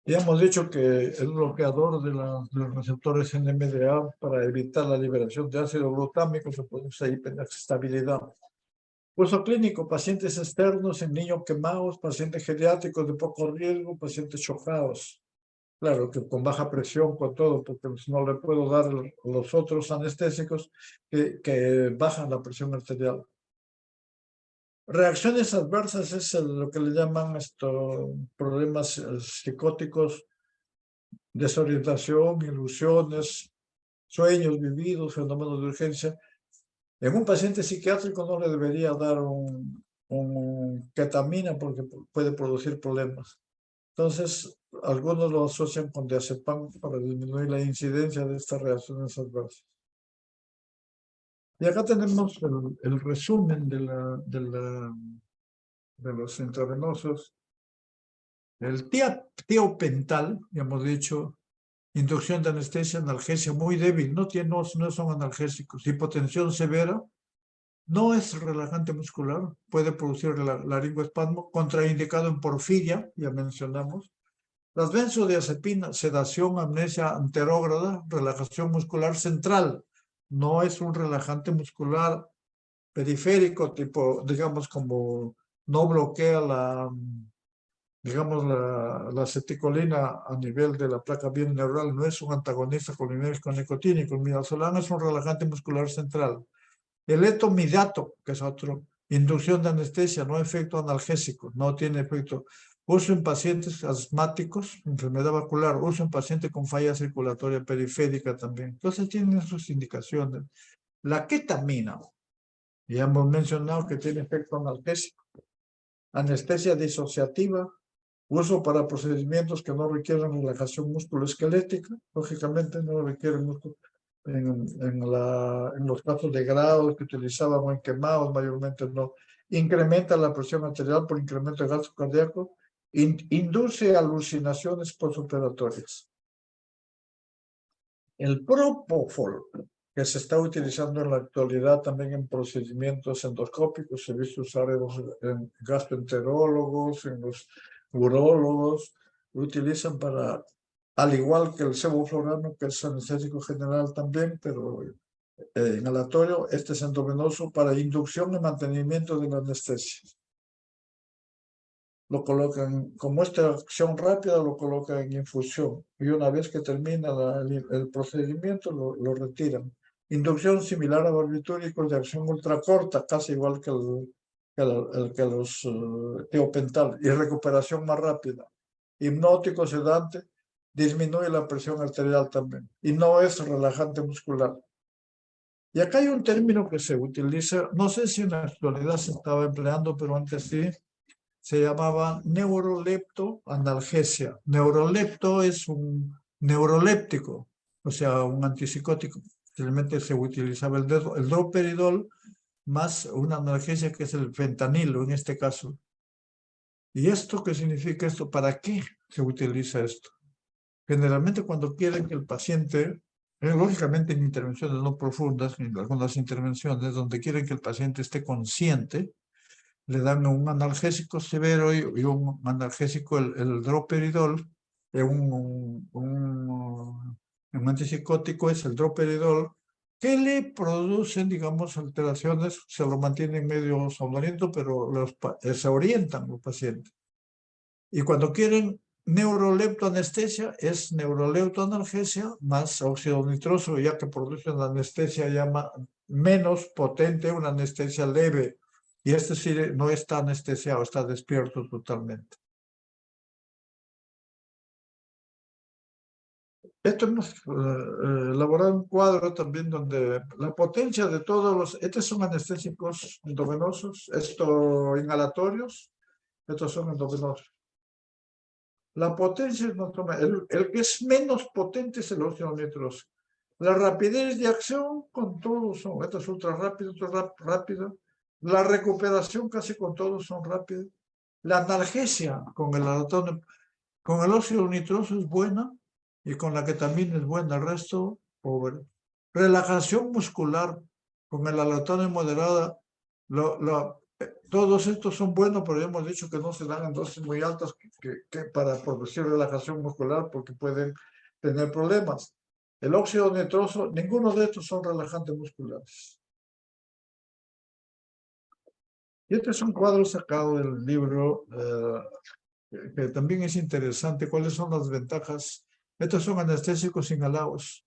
Ya hemos dicho que el bloqueador de los receptores NMDA para evitar la liberación de ácido glutámico se produce hiperestabilidad. Uso clínico, pacientes externos en niños quemados, pacientes geriátricos de poco riesgo, pacientes chocados. Claro, que con baja presión, con todo, porque no le puedo dar los otros anestésicos que bajan la presión arterial. Reacciones adversas es lo que le llaman problemas psicóticos, desorientación, ilusiones, sueños vividos, fenómenos de urgencia. En un paciente psiquiátrico no le debería dar un ketamina porque puede producir problemas. Entonces, algunos lo asocian con diazepam para disminuir la incidencia de estas reacciones adversas. Y acá tenemos el resumen de los intravenosos. El tiopental, ya hemos dicho, inducción de anestesia, analgesia muy débil, no son analgésicos. Hipotensión severa, no es relajante muscular, puede producir laringoespasmo, contraindicado en porfiria, ya mencionamos. Las benzodiazepinas, sedación, amnesia anterógrada, relajación muscular central. No es un relajante muscular periférico, tipo, digamos, como no bloquea la aceticolina a nivel de la placa bineural, no es un antagonista colinérgico nicotínico. El midazolam es un relajante muscular central. El etomidato, que es otro, inducción de anestesia, no efecto analgésico, no tiene efecto. Uso en pacientes asmáticos, enfermedad vascular, uso en pacientes con falla circulatoria periférica también. Entonces tienen sus indicaciones. La ketamina, ya hemos mencionado que tiene efecto analgésico. Anestesia disociativa, uso para procedimientos que no requieren relajación musculoesquelética, lógicamente no requieren músculo. En los casos de grados que utilizábamos en quemados, mayormente no. Incrementa la presión arterial por incremento de gasto cardíaco, induce alucinaciones postoperatorias. El propofol, que se está utilizando en la actualidad también en procedimientos endoscópicos, se ha visto usar en gastroenterólogos, en los urólogos, lo utilizan para, al igual que el sevoflurano, que es anestésico general también, pero inhalatorio, este es endovenoso para inducción y mantenimiento de la anestesia. Lo colocan, como esta acción rápida, lo colocan en infusión y una vez que termina el procedimiento lo retiran. Inducción similar a barbitúricos de acción ultracorta, casi igual que los tiopental, y recuperación más rápida. Hipnótico, sedante, disminuye la presión arterial también y no es relajante muscular. Y acá hay un término que se utiliza, no sé si en la actualidad se estaba empleando, pero antes sí, se llamaba neuroleptoanalgesia. Neurolepto es un neuroléptico, o sea, un antipsicótico. Realmente se utilizaba el droperidol más una analgesia que es el fentanilo en este caso. ¿Y esto qué significa esto? ¿Para qué se utiliza esto? Generalmente cuando quieren que el paciente, lógicamente en intervenciones no profundas, en algunas intervenciones donde quieren que el paciente esté consciente, le dan un analgésico severo y un analgésico, el droperidol, un antipsicótico es el droperidol, que le producen, digamos, alteraciones, se lo mantienen medio somnoliento, pero se orientan los pacientes. Y cuando quieren neuroleptoanestesia, es neuroleptoanalgesia más óxido nitroso, ya que produce una anestesia menos potente, una anestesia leve. Y este sí no está anestesiado, está despierto totalmente. Esto hemos elaborado un cuadro también donde la potencia de todos estos son anestésicos endovenosos, estos inhalatorios, estos son endovenosos. La potencia es el que es menos potente es el óxido nitroso. La rapidez de acción con todos son, esto es ultra rápido, rápido. La recuperación casi con todos son rápidos. La analgesia con el aldosterona, con el óxido nitroso es buena y con la ketamina es buena, el resto pobre. Relajación muscular con el aldosterona moderada, todos estos son buenos, pero ya hemos dicho que no se dan en dosis muy altas que para producir relajación muscular porque pueden tener problemas. El óxido nitroso, ninguno de estos son relajantes musculares. Y este es un cuadro sacado del libro que también es interesante. ¿Cuáles son las ventajas? Estos son anestésicos inhalados.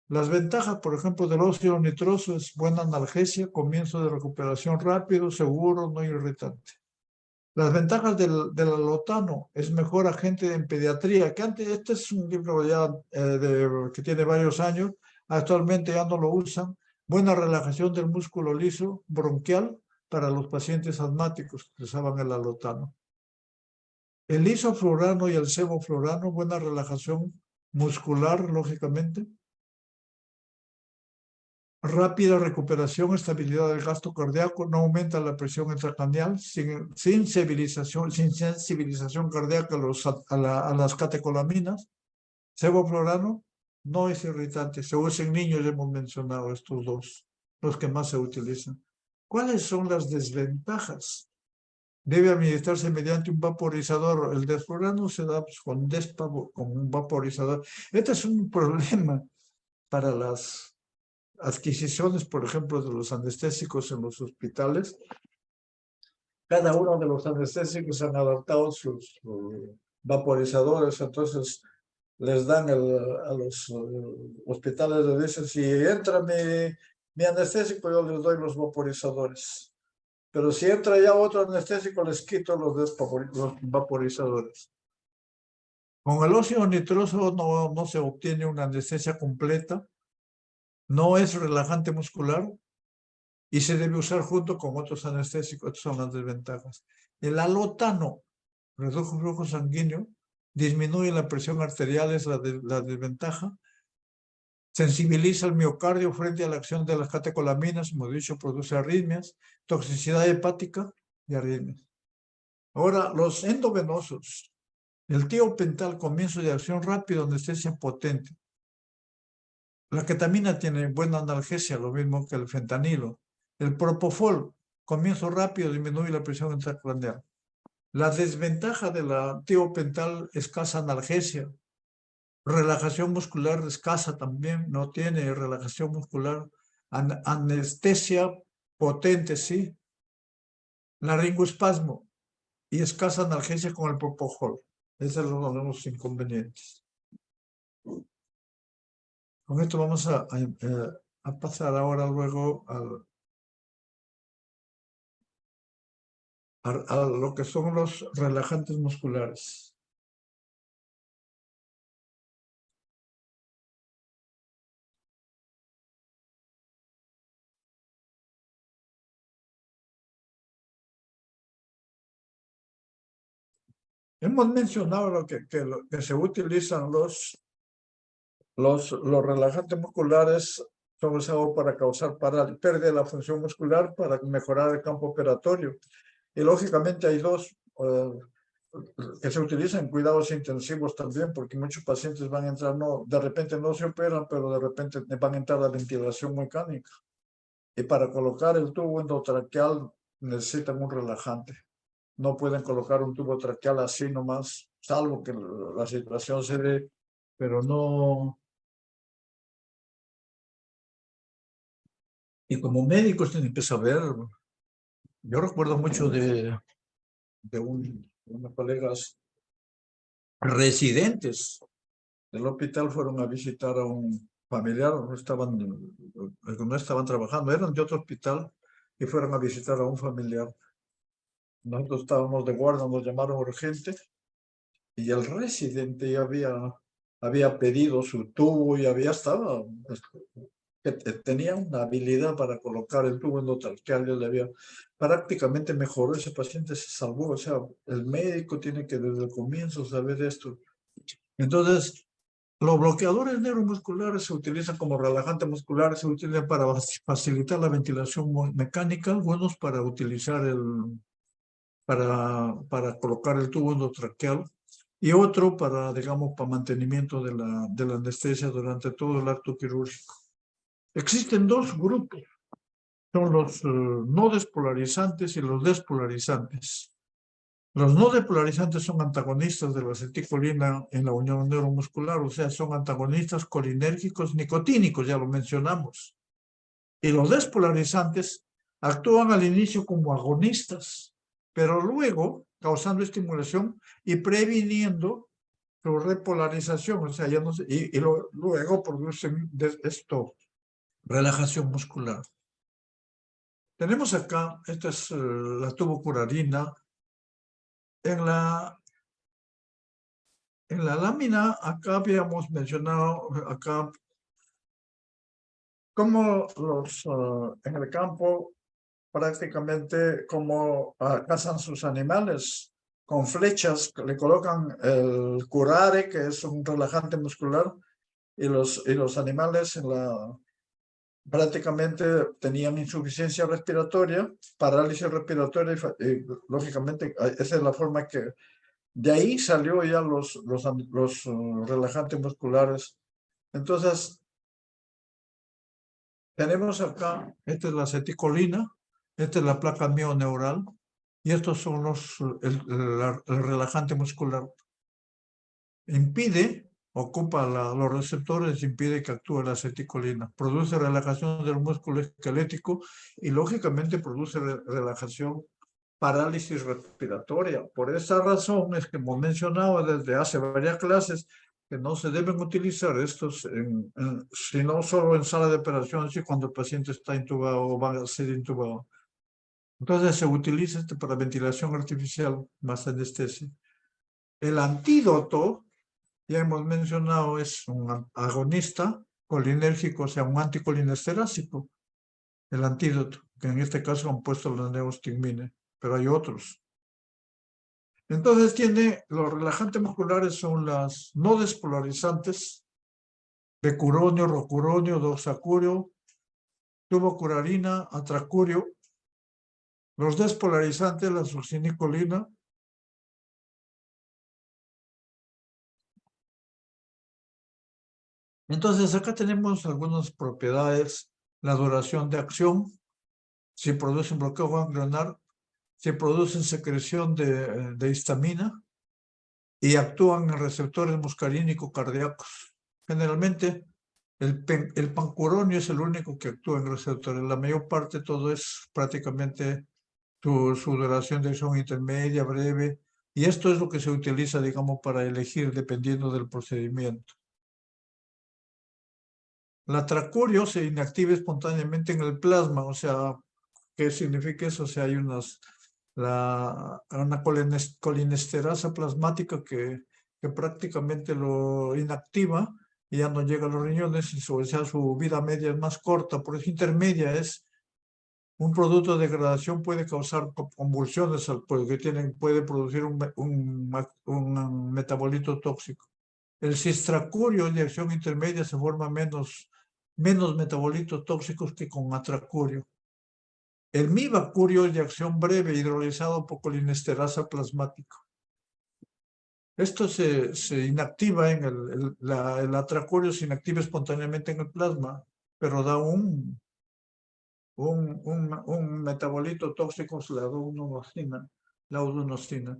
Las ventajas, por ejemplo, del óxido nitroso es buena analgesia, comienzo de recuperación rápido, seguro, no irritante. Las ventajas del alotano es mejor agente en pediatría, que antes, este es un libro ya que tiene varios años, actualmente ya no lo usan. Buena relajación del músculo liso bronquial para los pacientes asmáticos que usaban el alotano. El isoflurano y el sevoflurano, buena relajación muscular, lógicamente. Rápida recuperación, estabilidad del gasto cardíaco, no aumenta la presión intracraneal, sin sensibilización cardíaca a las catecolaminas. Sevoflurano no es irritante, se usa en niños, hemos mencionado estos dos, los que más se utilizan. ¿Cuáles son las desventajas? Debe administrarse mediante un vaporizador. El desflurano se da pues, con un vaporizador. Este es un problema para las adquisiciones, por ejemplo, de los anestésicos en los hospitales. Cada uno de los anestésicos han adaptado sus vaporizadores, entonces les dan a los hospitales, les dicen, si entra mi anestésico, yo les doy los vaporizadores. Pero si entra ya otro anestésico, les quito los vaporizadores. Con el óxido nitroso no se obtiene una anestesia completa, no es relajante muscular y se debe usar junto con otros anestésicos. Estas son las desventajas. El alotano reduce el flujo sanguíneo, disminuye la presión arterial, es la desventaja. Sensibiliza el miocardio frente a la acción de las catecolaminas, como he dicho, produce arritmias, toxicidad hepática y arritmias. Ahora, los endovenosos. El tiopental, comienzo de acción rápido, anestesia potente. La ketamina tiene buena analgesia, lo mismo que el fentanilo. El propofol, comienzo rápido, disminuye la presión intracraneal. La desventaja de la tiopental, escasa analgesia. Relajación muscular escasa también, no tiene relajación muscular. Anestesia potente, sí. Laringoespasmo y escasa analgesia con el propofol. Esos son los inconvenientes. Con esto vamos a pasar ahora luego a lo que son los relajantes musculares. Hemos mencionado lo que se utilizan los relajantes musculares son usados para causar pérdida de la función muscular para mejorar el campo operatorio. Y lógicamente hay dos que se utilizan en cuidados intensivos también, porque muchos pacientes van a entrar, de repente no se operan, pero de repente van a entrar a ventilación mecánica. Y para colocar el tubo endotraqueal necesitan un relajante. No pueden colocar un tubo traqueal así nomás, salvo que la situación se dé, pero no. Y como médicos tienen que saber, yo recuerdo mucho de unos colegas residentes del hospital fueron a visitar a un familiar, no estaban trabajando, eran de otro hospital y fueron a visitar a un familiar. Nosotros estábamos de guardia, nos llamaron urgente y el residente ya había pedido su tubo y había estado, tenía una habilidad para colocar el tubo endotraqueal, ya le había prácticamente mejoró, ese paciente se salvó, o sea, el médico tiene que desde el comienzo saber esto. Entonces, los bloqueadores neuromusculares se utilizan como relajante muscular, se utilizan para facilitar la ventilación mecánica, buenos para utilizar para colocar el tubo endotraqueal, y otro para, digamos, para mantenimiento de la anestesia durante todo el acto quirúrgico. Existen dos grupos, son los no despolarizantes y los despolarizantes. Los no despolarizantes son antagonistas de la acetilcolina en la unión neuromuscular, o sea, son antagonistas colinérgicos nicotínicos, ya lo mencionamos. Y los despolarizantes actúan al inicio como agonistas, pero luego causando estimulación y previniendo su repolarización, o sea, ya no sé, luego producen relajación muscular. Tenemos acá, esta es la tubocurarina. En la lámina, acá habíamos mencionado, acá, cómo en el campo prácticamente como cazan sus animales con flechas, le colocan el curare, que es un relajante muscular, y los animales prácticamente tenían insuficiencia respiratoria, parálisis respiratoria, y lógicamente esa es la forma que de ahí salió ya los relajantes musculares. Entonces, tenemos acá, esta es la acetilcolina, esta es la placa mioneural, y estos son el relajante muscular. Ocupa los receptores, impide que actúe la acetilcolina. Produce relajación del músculo esquelético y lógicamente produce relajación parálisis respiratoria. Por esa razón es que hemos mencionado desde hace varias clases que no se deben utilizar estos, sino solo en sala de operaciones y cuando el paciente está intubado o va a ser intubado. Entonces se utiliza para ventilación artificial más anestesia. El antídoto, ya hemos mencionado, es un agonista colinérgico, o sea, un anticolinesterásico. El antídoto, que en este caso han puesto la neostigmina, pero hay otros. Entonces los relajantes musculares son las no despolarizantes, becuronio, rocuronio, doxacurio, tubocurarina, atracurio. Los despolarizantes, la succinicolina. Entonces acá tenemos algunas propiedades, la duración de acción, si producen bloqueo ganglionar, si producen secreción de histamina y actúan en receptores muscarínicos cardíacos. Generalmente el pancuronio es el único que actúa en receptores. La mayor parte todo es prácticamente su duración de acción intermedia, breve, y esto es lo que se utiliza, digamos, para elegir dependiendo del procedimiento. La tracurio se inactiva espontáneamente en el plasma, o sea, ¿qué significa eso? O sea, hay una colinesterasa plasmática que prácticamente lo inactiva y ya no llega a los riñones, o sea, su vida media es más corta, por eso intermedia es un producto de degradación, puede causar convulsiones, porque puede producir un metabolito tóxico. El cistracurio de acción intermedia se forma menos menos metabolitos tóxicos que con atracurio. El mibacurio es de acción breve, hidrolizado por colinesterasa plasmático. Esto se inactiva en el atracurio, se inactiva espontáneamente en el plasma, pero da un metabolito tóxico, la adenosina.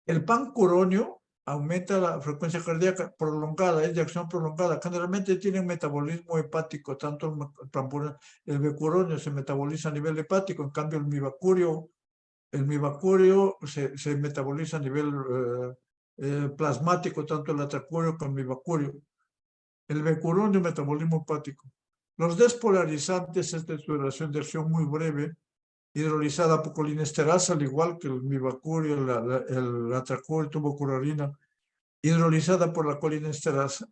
El pancuronio aumenta la frecuencia cardíaca prolongada, es de acción prolongada. Generalmente tiene un metabolismo hepático, tanto el becuronio se metaboliza a nivel hepático, en cambio el mibacurio se metaboliza a nivel plasmático, tanto el atracurio como el mibacurio. El becuronio, metabolismo hepático. Los despolarizantes es de duración de acción muy breve, hidrolizada por colinesterasa, al igual que el mibacurio, el atracurio, tubocurarina, hidrolizada por la colinesterasa.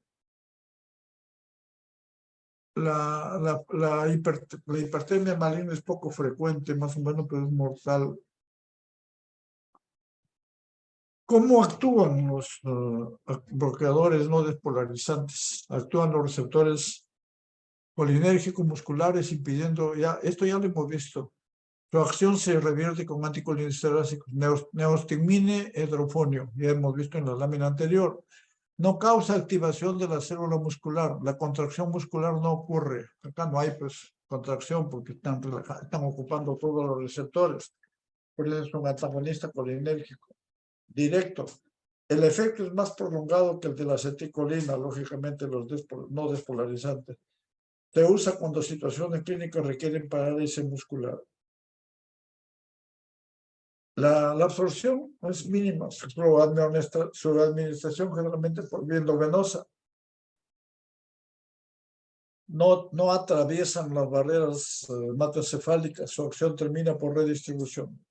La hipertermia maligna es poco frecuente, más o menos, pero es mortal. ¿Cómo actúan los bloqueadores no despolarizantes? Actúan los receptores colinérgicos musculares, impidiendo, esto ya lo hemos visto. Su acción se revierte con anticolinesterálicos, neostigmine, hidrofonio, ya hemos visto en la lámina anterior. No causa activación de la célula muscular, la contracción muscular no ocurre. Acá no hay pues contracción porque están ocupando todos los receptores. Por eso es un antagonista colinérgico directo. El efecto es más prolongado que el de la aceticolina, lógicamente los no despolarizantes. Se usa cuando situaciones clínicas requieren parálisis muscular. La absorción es mínima, su administración generalmente por vía endovenosa. No atraviesan las barreras hematoencefálicas, su acción termina por redistribución.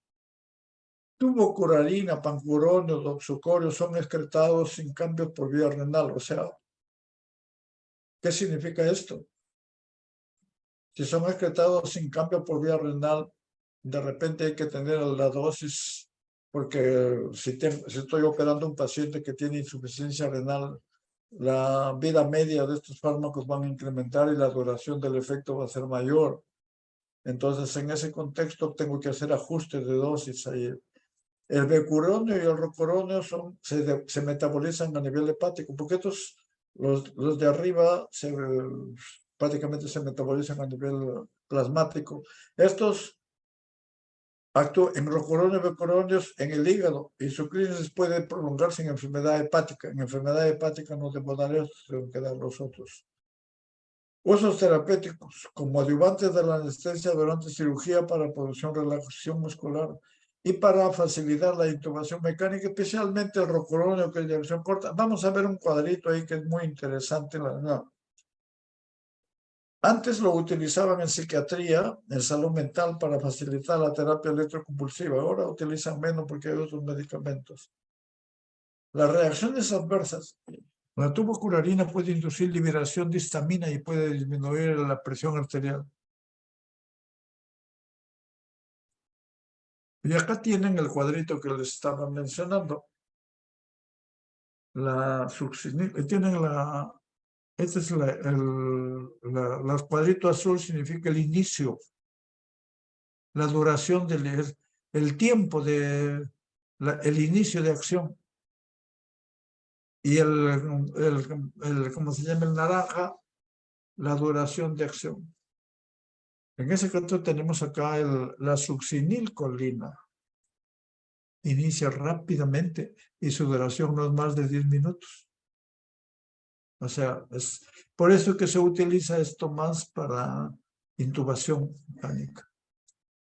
Tubocurarina, pancuronio, doxocorio son excretados sin cambios por vía renal. O sea, ¿qué significa esto? Si son excretados sin cambio por vía renal, de repente hay que tener la dosis, porque si estoy operando a un paciente que tiene insuficiencia renal, la vida media de estos fármacos van a incrementar y la duración del efecto va a ser mayor. Entonces, en ese contexto, tengo que hacer ajustes de dosis ahí. El becuronio y el rocuronio se metabolizan a nivel hepático, porque los de arriba prácticamente se metabolizan a nivel plasmático. Estos actúan en rocuronio y becuronios en el hígado y su crisis puede prolongarse en enfermedad hepática. En enfermedad hepática no debo dar estos, deben quedar los otros. Usos terapéuticos como adyuvantes de la anestesia durante cirugía para producción de relajación muscular y para facilitar la intubación mecánica, especialmente el rocuronio, que es de acción corta. Vamos a ver un cuadrito ahí que es muy interesante. Antes lo utilizaban en psiquiatría, en salud mental, para facilitar la terapia electroconvulsiva. Ahora utilizan menos porque hay otros medicamentos. Las reacciones adversas. La tubocurarina puede inducir liberación de histamina y puede disminuir la presión arterial. Y acá tienen el cuadrito que les estaba mencionando. Tienen este es el cuadrito azul significa el inicio, la duración el tiempo el inicio de acción. Y ¿cómo se llama? El naranja, la duración de acción. En ese caso tenemos acá la succinilcolina. Inicia rápidamente y su duración no es más de 10 minutos. O sea, es por eso que se utiliza esto más para intubación mecánica.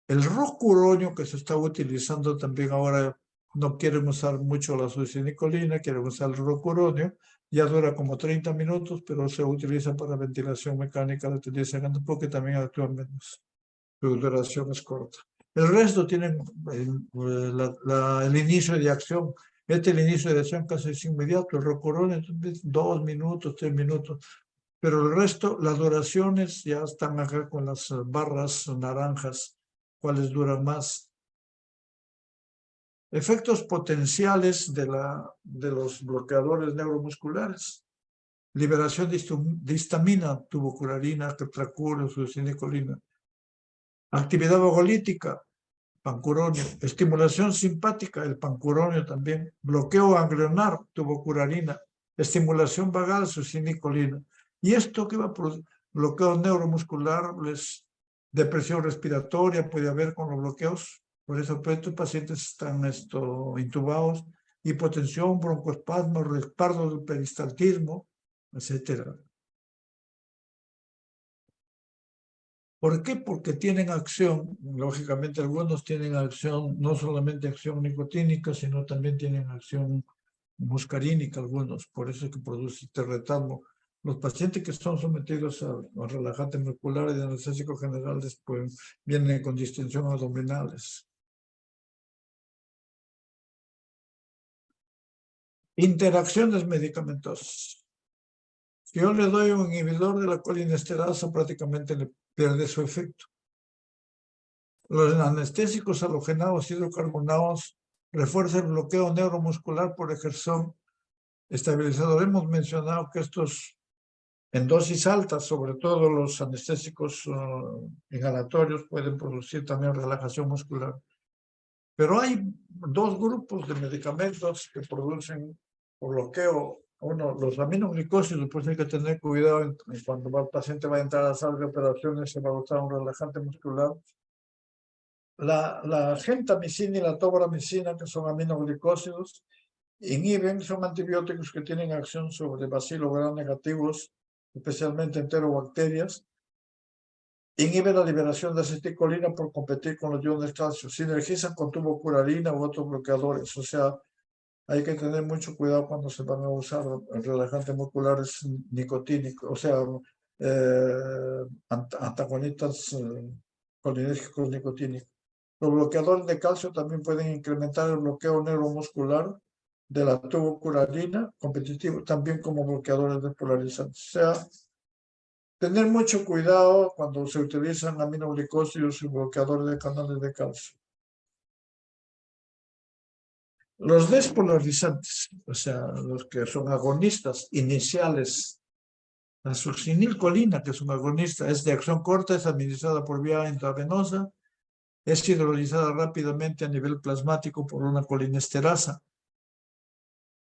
El rocuronio que se está utilizando también ahora, no quieren usar mucho la succinilcolina, quieren usar el rocuronio, ya dura como 30 minutos, pero se utiliza para ventilación mecánica, lo utilizan porque también actúa menos. Su duración es corta. El resto tienen el inicio de acción. El inicio de acción casi es inmediato. El rocuronio, 2 minutos, 3 minutos. Pero el resto, las duraciones ya están acá con las barras naranjas, cuáles duran más. Efectos potenciales de los bloqueadores neuromusculares. liberación de histamina, tubocurarina, ketracuro, succinilcolina. Actividad vagolítica, pancuronio. Estimulación simpática, el pancuronio también. Bloqueo ganglionar, tubocurarina. Estimulación vagal, succinilcolina. ¿Y esto qué va a producir? Bloqueo neuromuscular, depresión respiratoria, puede haber con los bloqueos. Por eso estos pacientes están intubados. Hipotensión, broncoespasmo, respaldo del peristaltismo, etcétera. ¿Por qué? Porque tienen acción, lógicamente algunos tienen acción, no solamente acción nicotínica, sino también tienen acción muscarínica algunos, por eso es que produce este retardo. Los pacientes que son sometidos a relajantes musculares y anestésicos generales, pues vienen con distensión abdominales. Interacciones medicamentosas. Si yo le doy un inhibidor de la colinesterasa, prácticamente le pierde su efecto. Los anestésicos halogenados hidrocarbonados refuerzan el bloqueo neuromuscular por ejerción estabilizador. Hemos mencionado que estos en dosis altas, sobre todo los anestésicos inhalatorios, pueden producir también relajación muscular. Pero hay dos grupos de medicamentos que producen bloqueo. Uno, los aminoglicósidos, pues hay que tener cuidado cuando el paciente va a entrar a la sala de operaciones, se va a usar un relajante muscular. La gentamicina y la tobramicina, que son aminoglicósidos, inhiben, son antibióticos que tienen acción sobre bacilos gram negativos, especialmente enterobacterias. Inhiben la liberación de acetilcolina por competir con los iones calcio. Sinergizan con tubocurarina u otros bloqueadores. O sea, hay que tener mucho cuidado cuando se van a usar relajantes musculares nicotínicos, o sea, antagonistas colinérgicos nicotínicos. Los bloqueadores de calcio también pueden incrementar el bloqueo neuromuscular de la tubocurarina, competitivo, también como bloqueadores despolarizantes. O sea, tener mucho cuidado cuando se utilizan aminoglicósidos y bloqueadores de canales de calcio. Los despolarizantes, o sea, los que son agonistas iniciales, la succinilcolina, que es un agonista, es de acción corta, es administrada por vía intravenosa, es hidrolizada rápidamente a nivel plasmático por una colinesterasa.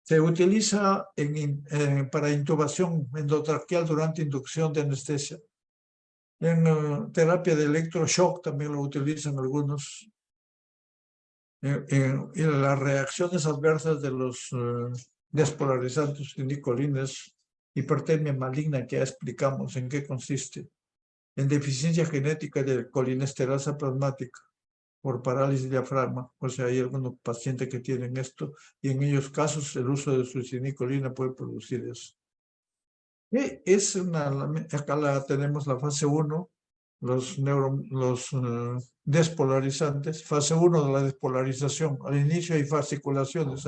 Se utiliza para intubación endotraqueal durante inducción de anestesia. En terapia de electroshock también lo utilizan algunos. Y las reacciones adversas de los despolarizantes nicolines, hipertermia maligna, que ya explicamos en qué consiste, en deficiencia genética de colinesterasa plasmática por parálisis diafragma. O sea, hay algunos pacientes que tienen esto y en ellos casos el uso de succinilcolina puede producir eso. Y es acá tenemos la fase 1, los despolarizantes, fase 1 de la despolarización. Al inicio hay fasciculaciones,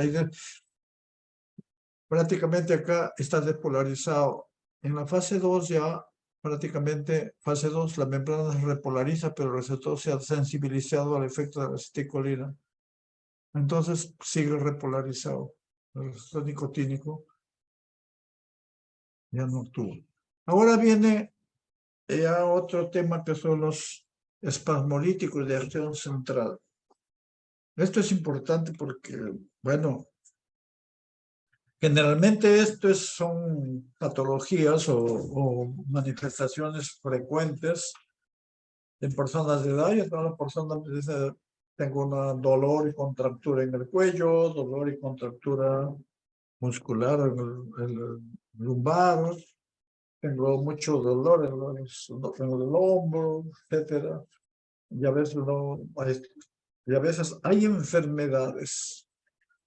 prácticamente acá está despolarizado. En la fase 2 ya prácticamente, fase 2, la membrana se repolariza, pero el receptor se ha sensibilizado al efecto de la acetilcolina. Entonces sigue repolarizado. El receptor nicotínico ya no tuvo. Ahora viene ya otro tema que son los espasmolíticos de acción central. Esto es importante porque, bueno, generalmente son patologías o manifestaciones frecuentes en personas de edad, y todas las personas dicen, tengo un dolor y contractura en el cuello, dolor y contractura muscular en el lumbar, tengo mucho dolor en el hombro, etcétera. Y a veces y a veces hay enfermedades,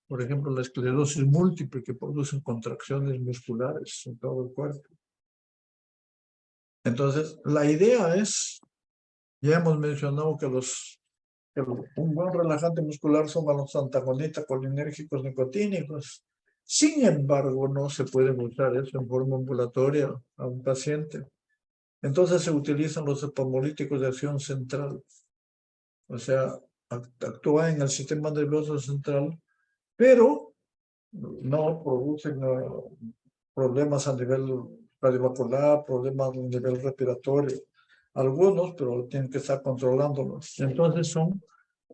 por ejemplo, la esclerosis múltiple, que producen contracciones musculares en todo el cuerpo. Entonces, la idea es, ya hemos mencionado que un buen relajante muscular son los antagonistas colinérgicos nicotínicos. Sin embargo, no se puede usar eso en forma ambulatoria a un paciente. Entonces se utilizan los espasmolíticos de acción central. O sea, actúa en el sistema nervioso central, pero no producen problemas a nivel cardiovascular, problemas a nivel respiratorio. Algunos, pero tienen que estar controlándolos. Entonces son,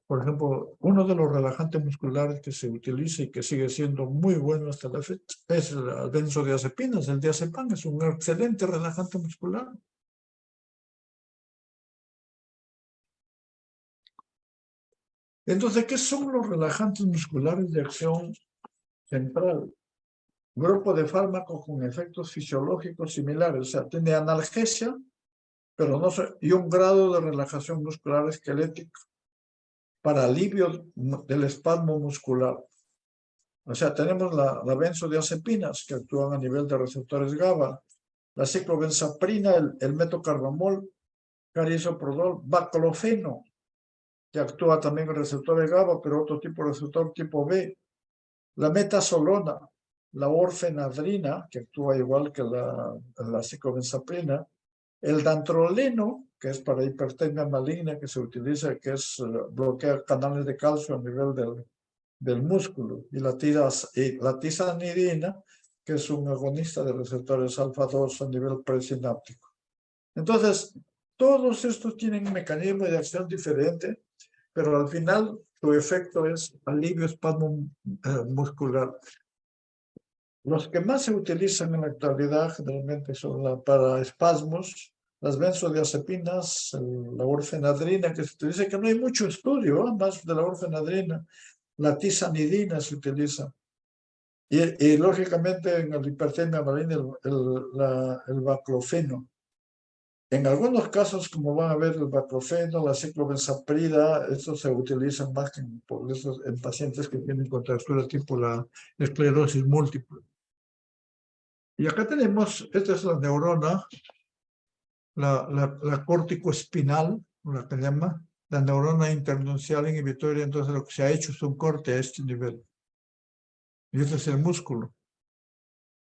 por ejemplo, uno de los relajantes musculares que se utiliza y que sigue siendo muy bueno hasta la fecha es el benzodiazepinas. El diazepam es un excelente relajante muscular. Entonces, ¿qué son los relajantes musculares de acción central? Grupo de fármacos con efectos fisiológicos similares, o sea, tiene analgesia, pero no y un grado de relajación muscular esquelética para alivio del espasmo muscular. O sea, tenemos la benzodiazepinas que actúan a nivel de receptores GABA, la ciclobenzaprina, el metocarbamol, carisoprodol, baclofeno, que actúa también en receptores GABA, pero otro tipo de receptor tipo B, la metasolona, la orfenadrina, que actúa igual que la ciclobenzaprina, el dantroleno, que es para hipertermia maligna, que se utiliza, que es bloquea canales de calcio a nivel del músculo, y la tizanidina, que es un agonista de receptores alfa-2 a nivel presináptico. Entonces, todos estos tienen un mecanismo de acción diferente, pero al final su efecto es alivio espasmo muscular. Los que más se utilizan en la actualidad generalmente son para espasmos, las benzodiazepinas, la orfenadrina, que se utiliza, que no hay mucho estudio, más de la orfenadrina, la tizanidina se utiliza. Y lógicamente en la hipertermia maligna el baclofeno. En algunos casos, como van a ver, el baclofeno, la ciclobenzaprida, estos se utilizan más que en pacientes que tienen contractura tipo la esclerosis múltiple. Y acá tenemos, esta es la neurona, la córtico-espinal, la que llama, la neurona internuncial inhibitoria. Entonces lo que se ha hecho es un corte a este nivel. Y este es el músculo.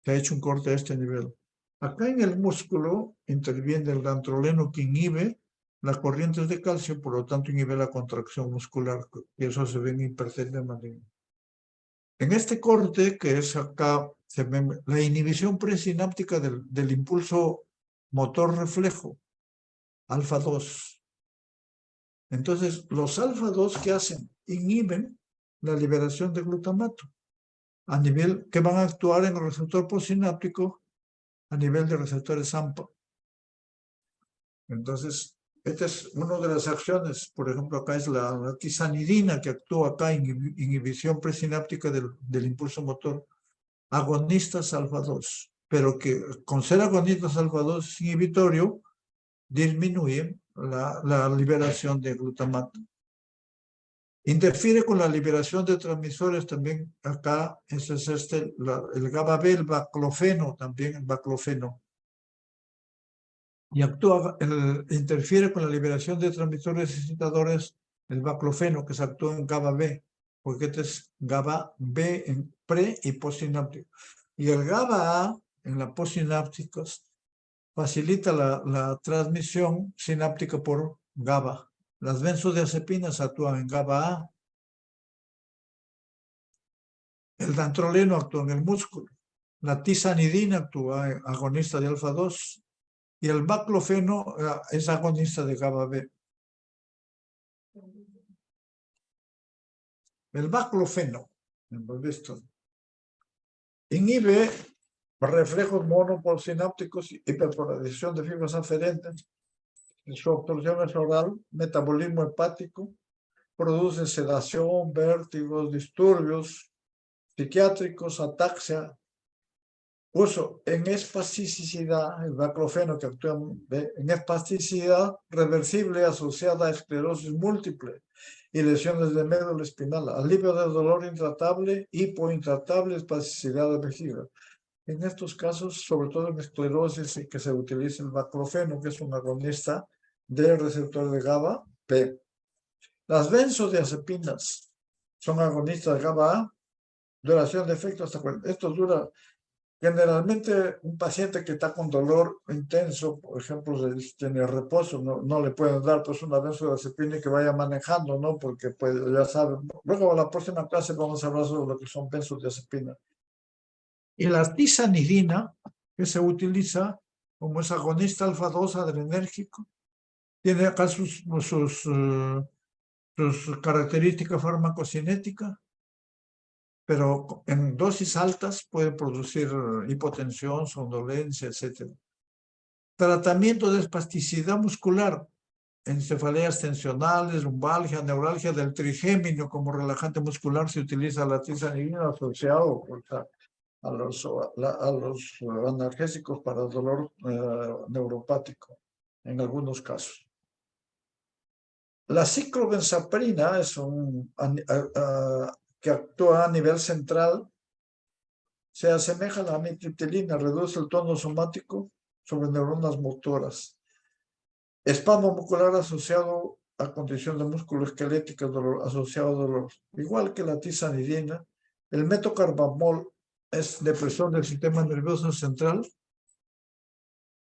Se ha hecho un corte a este nivel. Acá en el músculo interviene el dantroleno que inhibe las corrientes de calcio, por lo tanto inhibe la contracción muscular, y eso se ve en hipertermia maligna. En este corte, que es acá, se ve la inhibición presináptica del impulso motor reflejo, alfa-2. Entonces, los alfa-2, ¿qué hacen? Inhiben la liberación de glutamato a nivel que van a actuar en el receptor postsináptico a nivel de receptores AMPA. Entonces, esta es una de las acciones. Por ejemplo, acá es la tizanidina, que actúa acá en inhibición presináptica del impulso motor. Agonistas alfa-2, pero que con ser agonistas alfa-2 inhibitorio disminuyen la liberación de glutamato. Interfiere con la liberación de transmisores también. Acá ese es el GABA-B, el baclofeno, también el baclofeno. Y interfiere con la liberación de transmisores excitadores, el baclofeno, que se actúa en GABA-B, porque este es GABA-B en pre y postsináptico. Y el GABA-A en la postsináptica facilita la transmisión sináptica por GABA. Las benzodiazepinas actúan en GABA-A. El dantroleno actúa en el músculo. La tizanidina actúa agonista de alfa-2. Y el baclofeno es agonista de GABA-B. El baclofeno, hemos visto, inhibe reflejos monopolinápticos, hiperpolarización de fibras aferentes, su absorción es oral, metabolismo hepático, produce sedación, vértigos, disturbios psiquiátricos, ataxia. Uso en espasticidad, el baclofeno que actúa en espasticidad reversible asociada a esclerosis múltiple y lesiones de médula espinal, alivio del dolor intratable, hipointratable, espasticidad de vejiga. En estos casos, sobre todo en esclerosis, que se utiliza el baclofeno, que es un agonista del receptor de GABA-B. Las benzodiazepinas son agonistas de GABA-A, duración de efecto hasta 40. Esto dura generalmente un paciente que está con dolor intenso, por ejemplo, tiene reposo, no le pueden dar pues una benzodiazepina y que vaya manejando, ¿no? Porque pues ya saben. Luego a la próxima clase vamos a hablar sobre lo que son benzodiazepinas. Y la tizanidina, que se utiliza como es agonista alfa-2 adrenérgico, tiene acá sus características farmacocinéticas, pero en dosis altas puede producir hipotensión, somnolencia, etc. Tratamiento de espasticidad muscular, en cefaleas tensionales, lumbalgia, neuralgia del trigémino como relajante muscular se utiliza la tizanidina asociado a los analgésicos para dolor neuropático en algunos casos. La ciclobenzaprina es que actúa a nivel central, se asemeja a la amitriptilina, reduce el tono somático sobre neuronas motoras. Espasmo muscular asociado a condición de musculoesquelética asociado a dolor. Igual que la tizanidina, el metocarbamol es depresión del sistema nervioso central.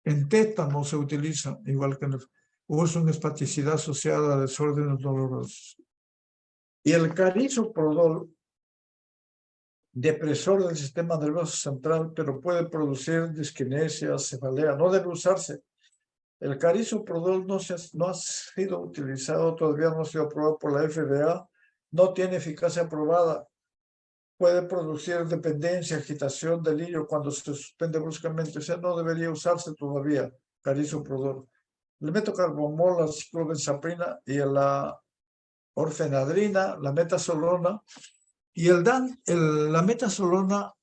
En tétano se utiliza, igual que en el uso en espasticidad asociada a desórdenes dolorosos. Y el carisoprodol, depresor del sistema nervioso central, pero puede producir disquinesia, cefalea, no debe usarse. El carisoprodol no ha sido utilizado, todavía no ha sido aprobado por la FDA, no tiene eficacia aprobada. Puede producir dependencia, agitación, delirio cuando se suspende bruscamente. O sea, no debería usarse todavía carisoprodol. El metocarbamol, la ciclobenzaprina y la orfenadrina, la metasolona. Y la metasolona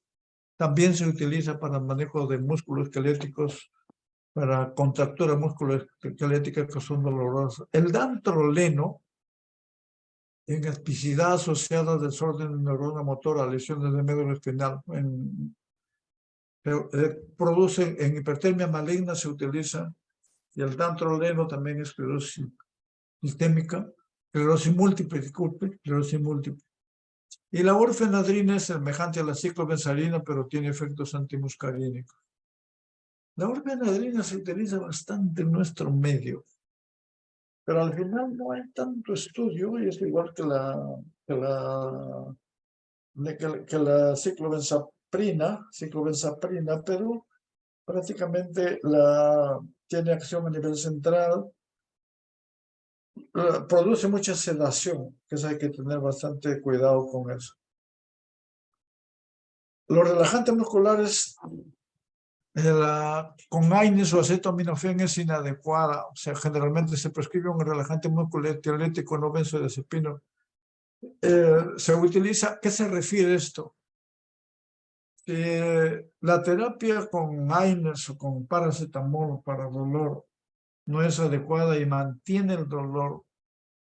también se utiliza para el manejo de músculos esqueléticos, para contracturas musculoesqueléticas que son dolorosas. El dantroleno, en elasticidad asociada a desorden de neurona motora, lesiones de médula espinal, produce en hipertermia maligna se utiliza, y el dantroleno también es esclerosis sistémica, esclerosis múltiple, disculpe, esclerosis múltiple. Y la orfenadrina es semejante a la ciclobenzaprina, pero tiene efectos antimuscarínicos. La orfenadrina se utiliza bastante en nuestro medio, pero al final no hay tanto estudio, y es igual que la ciclobenzaprina, pero prácticamente tiene acción a nivel central, produce mucha sedación, que eso hay que tener bastante cuidado con eso. Los relajantes musculares con AINES o acetaminofén es inadecuada, o sea, generalmente se prescribe un relajante musculoesquelético no benzodiazepino. Se utiliza, ¿qué se refiere esto? La terapia con AINES o con paracetamol para dolor no es adecuada y mantiene el dolor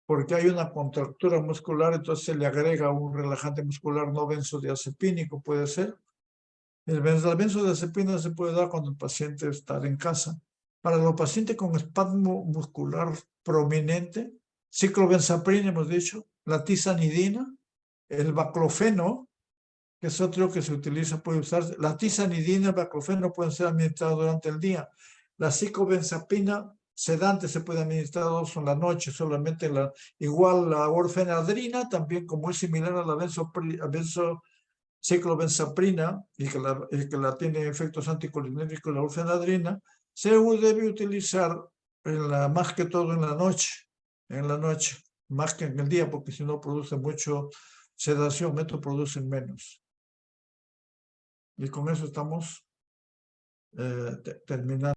porque hay una contractura muscular, entonces se le agrega un relajante muscular no benzodiazepínico, puede ser. La benzodiazepina se puede dar cuando el paciente está en casa. Para los pacientes con espasmo muscular prominente, ciclobenzaprina, hemos dicho, la tizanidina, el baclofeno, que es otro que se utiliza, puede usarse. La tizanidina y el baclofeno pueden ser administrados durante el día. La ciclobenzaprina sedante se puede administrar en la noche, solamente igual la orfenadrina, también como es similar a la ciclobenzaprina y que la tiene efectos anticolinérgicos, la orfenadrina, se debe utilizar más que todo en la noche, más que en el día, porque si no produce mucho sedación, producen menos. Y con eso estamos terminando.